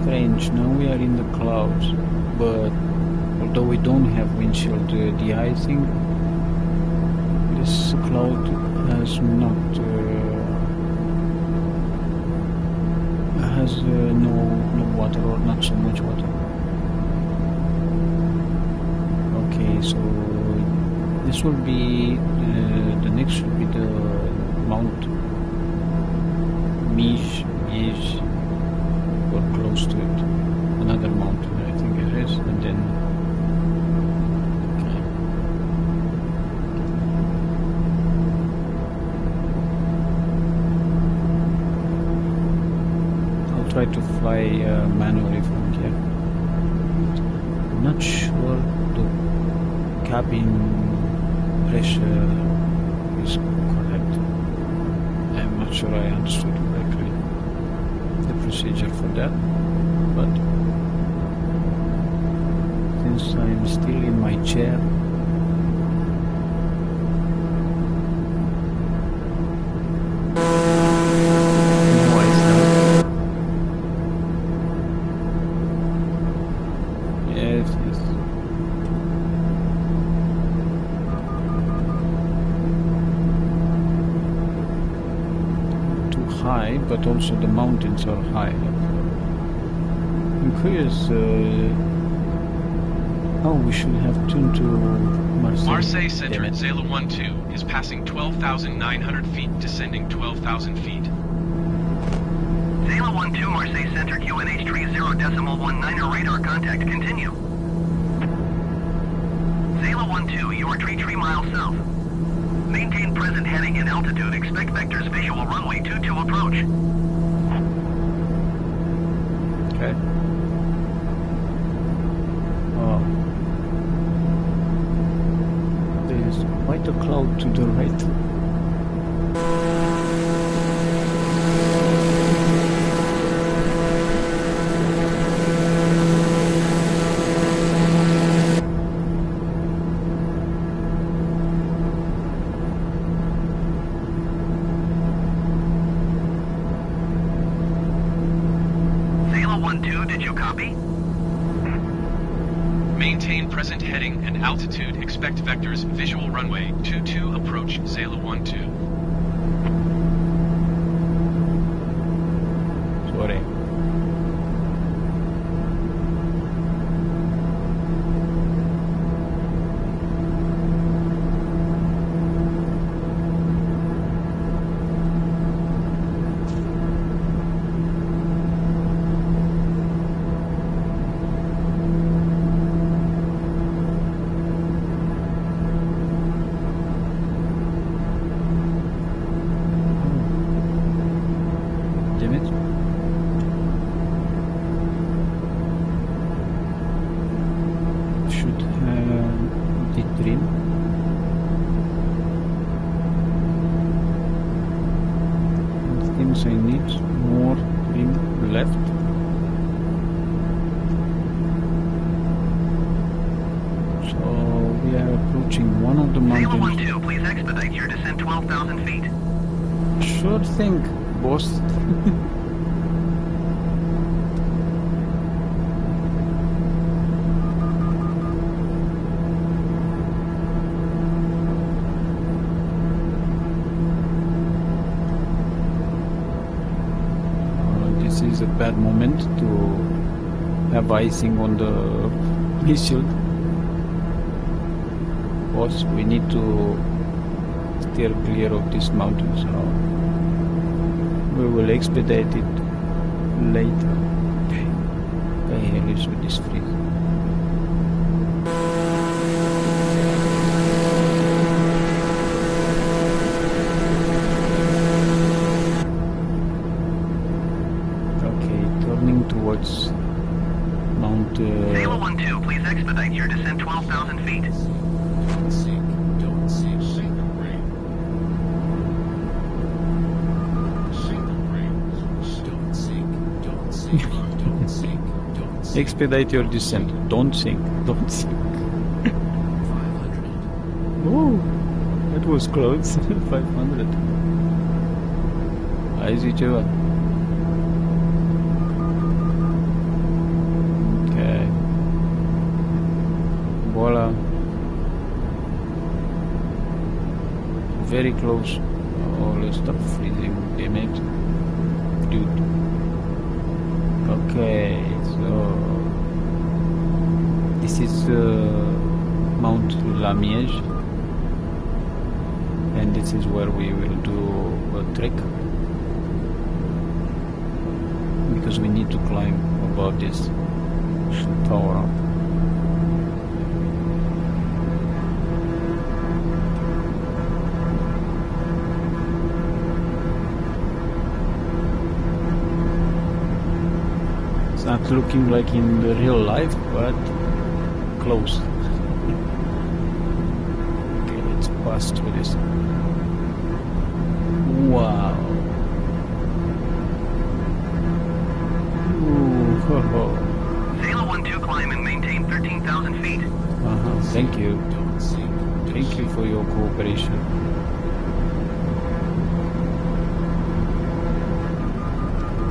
Strange, now we are in the clouds, but although we don't have windshield de-icing, this cloud has not no water, or not so much water. Okay, so this will be the next will be the Mount Mish, or close to it, another mountain I think it is, and then I'll try to fly manually from here. I'm not sure the cabin pressure is correct. I'm not sure I understood correctly the procedure for that, but since I'm still in my chair, no ice now. Yes, yes. Too high, but also the mountains are high. I'm curious. Oh, we should have tuned to Marseille. Marseille Center at Zela 12 is passing 12,900 feet, descending 12,000 feet. Zela 12, Marseille Center, QNH 30.19 radar contact, continue. Zela 12, you are 3 miles south. Maintain present heading and altitude, expect vectors visual runway 22 approach. Okay. Oh. There is quite a cloud to the right. 1-2, copy. Maintain present heading and altitude. Expect vectors. Visual runway 22 approach Zala 12. Sorry. Damn it. Should have the trim. It seems I need more trim left. So we are approaching one of the Zala mountains. 1-2, please expedite your descent 12,000 feet. Sure thing, boss. This is a bad moment to have icing on the windshield. Boss, we need to steer clear of this mountain, so we will expedite it later. Okay. The hell is with this freeze? Okay, turning towards Mount. Zala 1-2, please expedite your descent 12,000 feet. Don't sink, don't sink, sink the brake. Sink the brakes. Don't sink, don't sink, don't sink, don't sink. Expedite your descent. Don't sink. Don't sink. 500. Oh, that was close. 500. Easy Java. Okay. Voila. Very close. Oh, let's stop freezing. Damn it. Dude. Okay, so this is Mount Lamiège, and this is where we will do a trek because we need to climb above this tower up. It's not looking like in the real life, but close. Okay, let's pass through this. Wow. Ooh, ho, ho. Zala 1-2, climb and maintain 13,000 feet. Thank you. Don't sink, don't Thank you for your cooperation.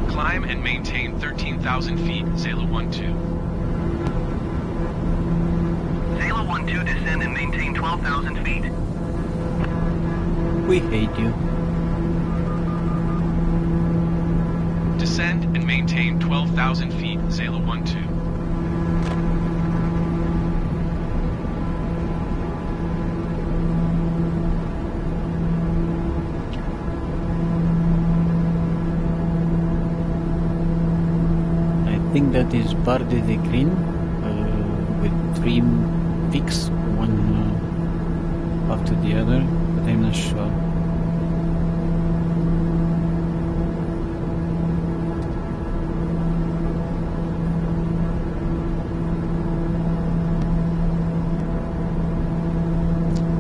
Climb and maintain 13,000 feet, Zala 12. Zala 1-2, descend and maintain 12,000 feet. We hate you. Descend and maintain 12,000 feet, Zala 12. I think that is Barre de Green with three peaks, one after the other, but I'm not sure.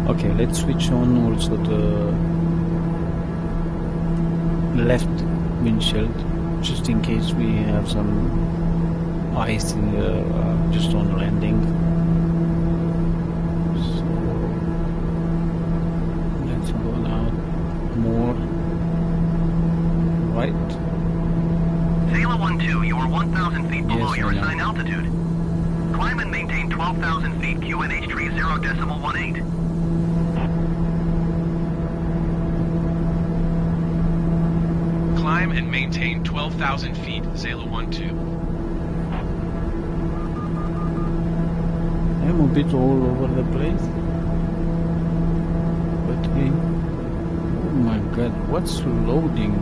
Okay, let's switch on also the left windshield, just in case we have some ice in the, just on landing. So let's go now more right. Zala 1-2, you are 1,000 feet feet below Yes, your I know. assigned altitude. Climb and maintain 12,000 feet QNH tree 0.18. Climb and maintain 12,000 feet, Zala 12. I'm a bit all over the place. But hey, oh my god, what's loading?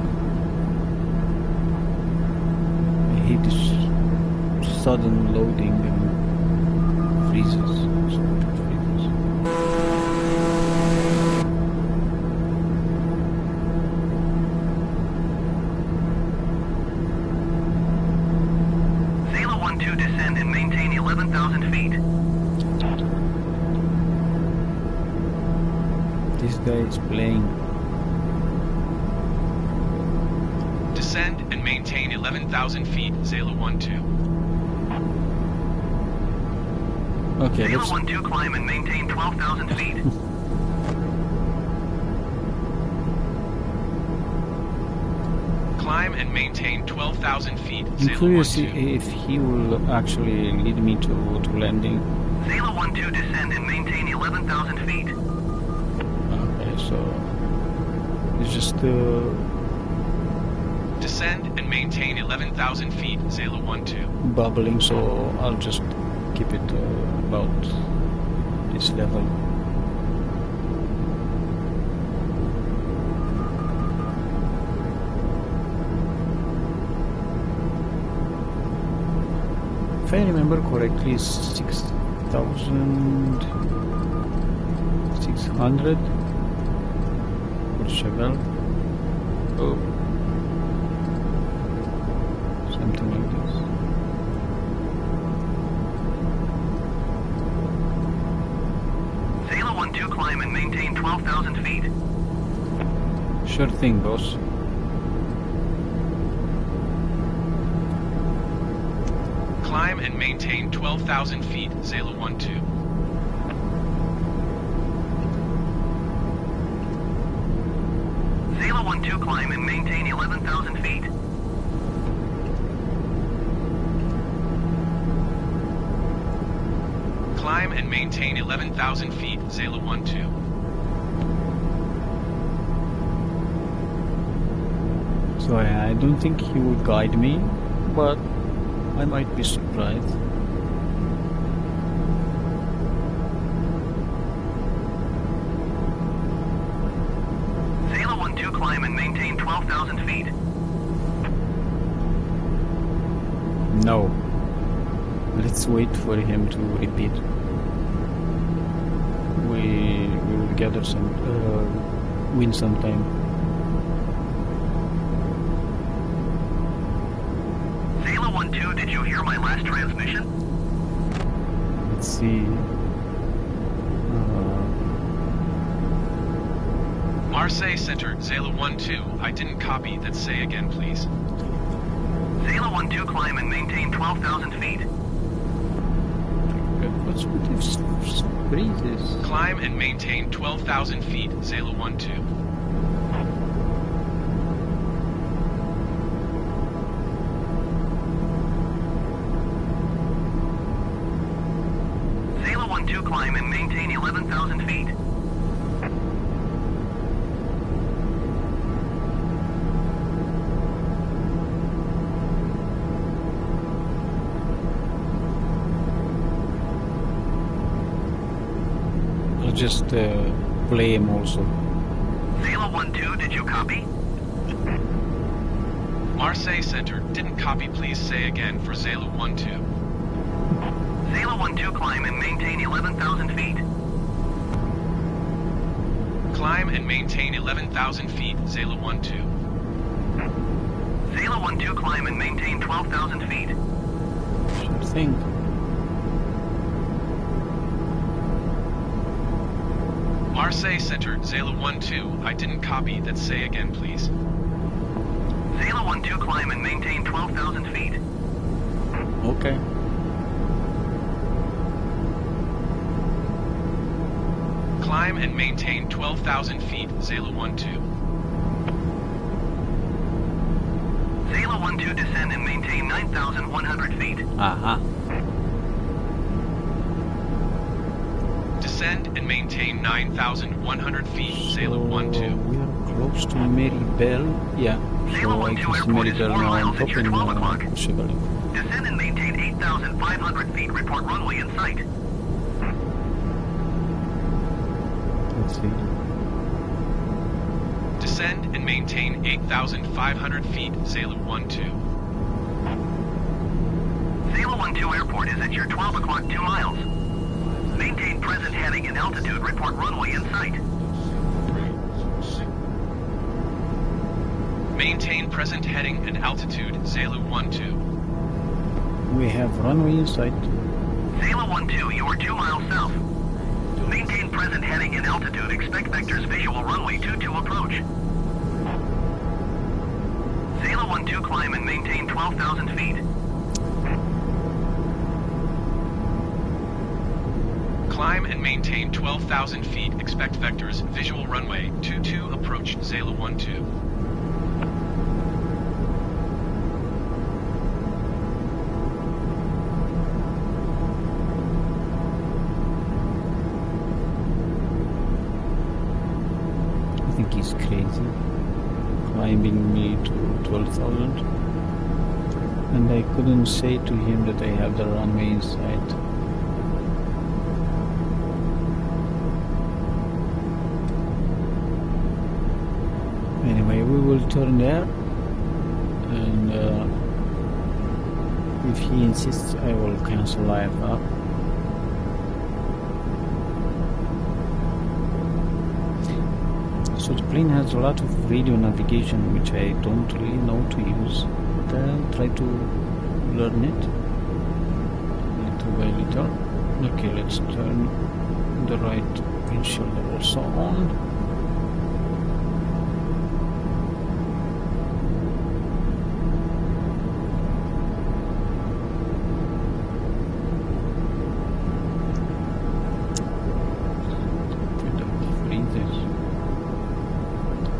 I hate this sudden loading and freezes. Stupid freezes. Zala 12 descend and maintain 11,000 feet. This guy is playing. Descend and maintain 11,000 feet, Zala 12. Okay, Zala let's 12 climb and maintain 12,000 feet. Climb and maintain 12,000 feet, I'm Zala curious 12. if he will actually lead me to landing. Zala 12 descend and maintain 11,000 feet. Okay, so it's just Descend and maintain 11,000 feet, Zala 12. bubbling, so I'll just keep it about this level. If I remember correctly, 6,600 for Chevelle. Oh, something like this. Zala 12 climb and maintain 12,000 feet. Sure thing, boss. Climb and maintain 12,000 feet, Zala 12. Zala 12 climb and maintain 11,000 feet. Climb and maintain 11,000 feet, Zala 12. So I don't think he will guide me, but I might be surprised. Zala 12 climb and maintain 12,000 feet. No. Let's wait for him to repeat. We will gather some, win some time. Zala 12, did you hear my last transmission? Let's see. Marseille Center, Zala 12. I didn't copy that. Say again, please. Zala 12 climb and maintain 12,000 feet. What's with these freezes? Climb and maintain 12,000 feet, Zala 12. Zala 12 climb and maintain 11,000 feet. I'll just play him also. Zala 12, did you copy? Marseille Center, didn't copy. Please say again for Zala 12. Zala 12 climb and maintain 11,000 feet. Climb and maintain 11,000 feet, Zala 12. Zala 12 climb and maintain 12,000 feet. Sure thing. Marseille Center, Zala 12. I didn't copy that. Say again, please. Zala 12 climb and maintain 12,000 feet. Okay. Climb and maintain 12,000 feet, Zala 12. Zala Zalo 12, descend and maintain 9,100 feet. Aha. Descend and maintain 9,100 feet, Zalo So 12. we are close to Maribel. Yeah. So I can see Maribel now on top and Chevrolet. Descend and maintain 8,500 feet. Report runway in sight. Let's see. Descend and maintain 8,500 feet, Zalo 12. Zalo 12 Airport is at your 12 o'clock 2 miles. Maintain present heading and altitude. Report runway in sight. Maintain present heading and altitude, Zalo 12. We have runway in sight. Zalo 12, you are 2 miles south. Maintain present heading and altitude. Expect vectors visual runway 22 approach. Zalo 12, climb and maintain 12,000 feet. Climb and maintain 12,000 feet. Expect vectors visual runway 22 approach, Zalo 12. I think he's crazy. Climbing me to 12,000. And I couldn't say to him that I have the runway in sight. Anyway, we will turn there, and if he insists, I will cancel IFR. So the plane has a lot of radio navigation, which I don't really know to use, but I'll try to learn it little by little. Okay, let's turn the right windshield also on.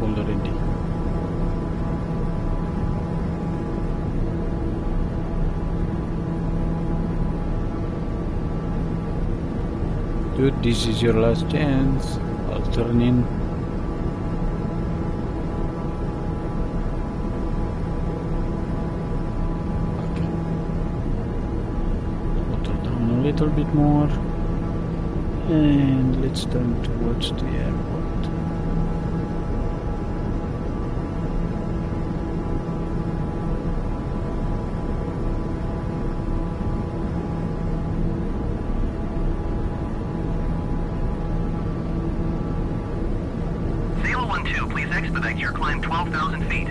Already. Dude, this is your last chance. I'll turn in. Okay. Throttle down a little bit more. And let's turn towards the airport. Expedite your climb 12,000 feet.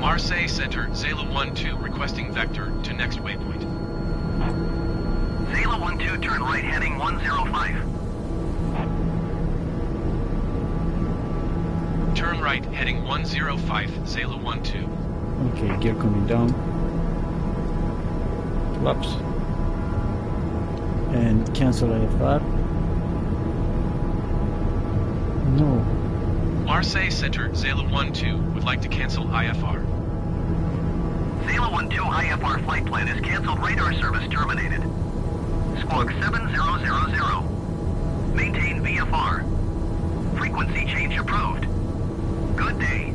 Marseille Center, Zalo 12 requesting vector to next waypoint. Zalo 12, turn right heading 105. Turn right heading 105, Zalo 12. Okay, gear coming down. Flaps. And cancel IFR. No. Marseille Center, Zalo 12 would like to cancel IFR. Zalo 12 IFR flight plan is canceled. Radar service terminated. Squawk 7000. Maintain VFR. Frequency change approved. Good day.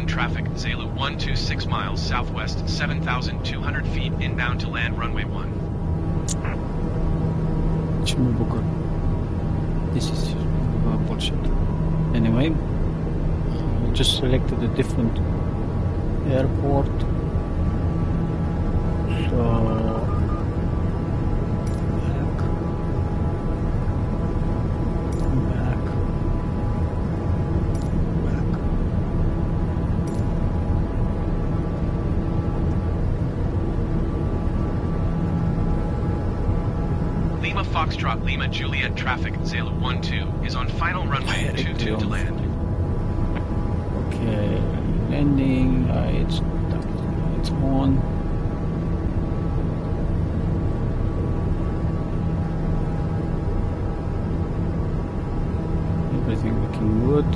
Traffic, Zalo 12 6 miles southwest, 7,200 feet inbound to land runway 1. This is bullshit. Anyway, I just selected a different airport. So Foxtrot Lima Juliet traffic Zulu 12 is on final runway 22 to land. Okay, landing lights, it's on. Everything looking good.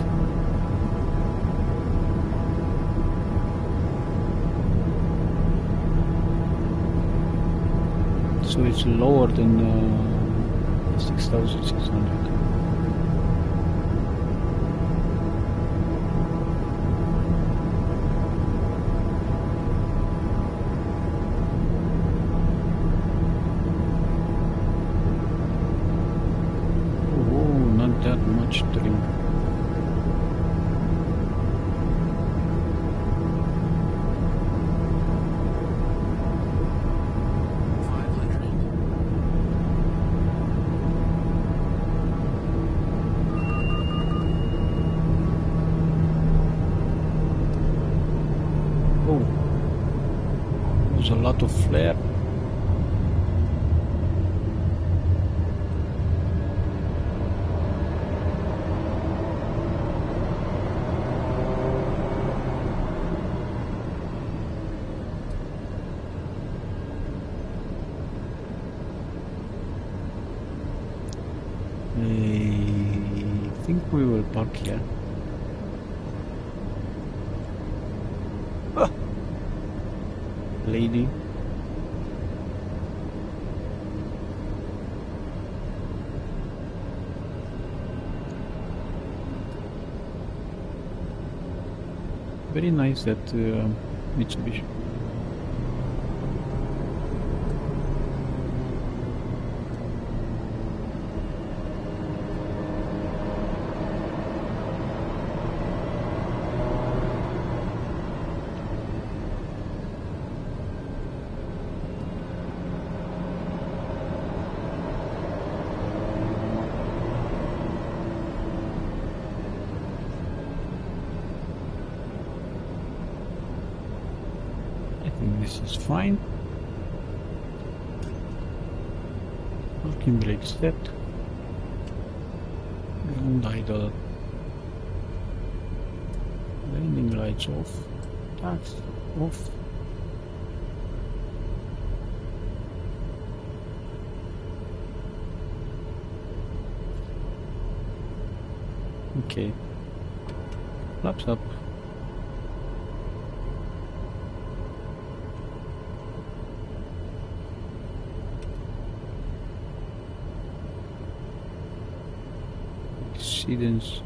So it's lower than 6,600. Oh, not that much trim. There's a lot of flare. I think we will park here. Ah, lady. Very nice that Mitsubishi. This is fine. Parking brake set. Ground idle. Landing lights off. Tax off. Okay. Flaps up. Accidents.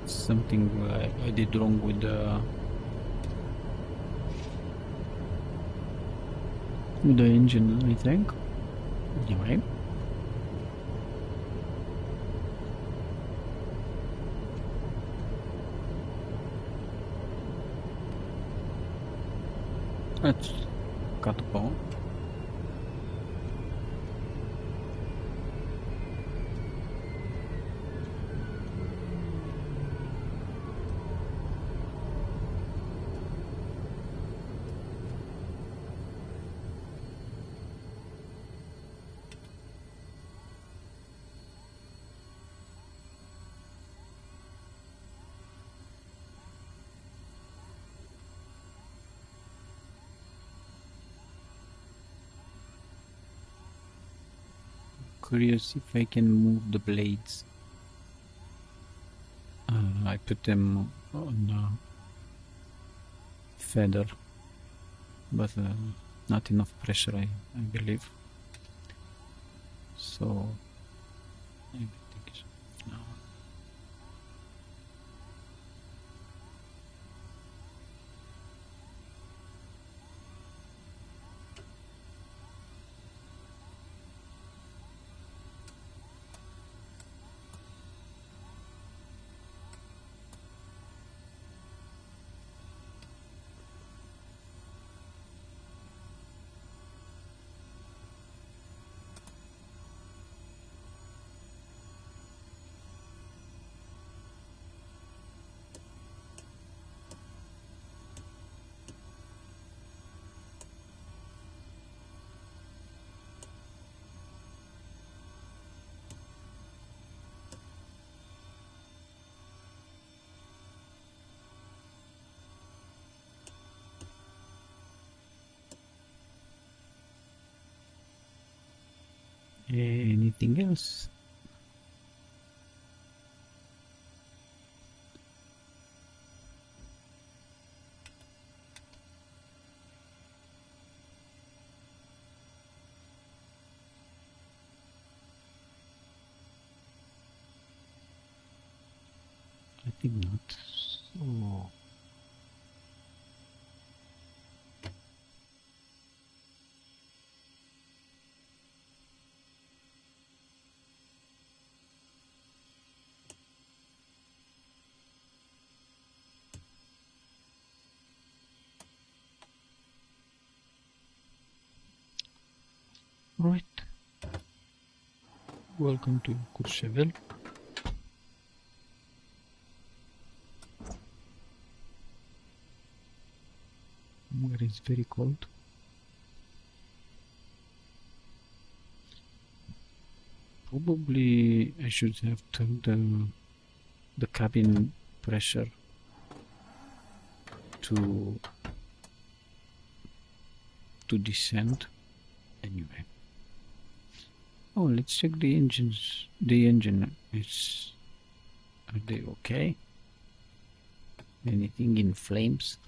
Something I did wrong with the engine, I think. Anyway. Let's cut the ball. Curious if I can move the blades. I put them on feather, but not enough pressure, I believe. So I think it's no. anything else. I think not. So right. Welcome to Courchevel. Where it's very cold. Probably I should have turned the cabin pressure to descend. Anyway. Oh, let's check the engines. The engine is. Are they okay? Anything in flames?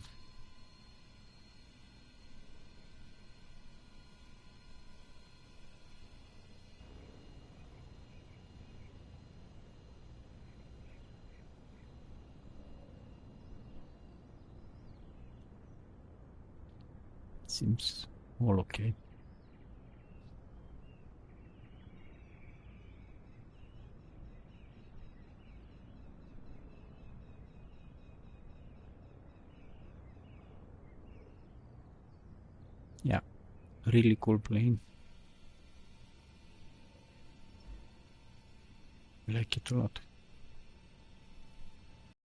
Seems all okay. Yeah, really cool plane. I like it a lot.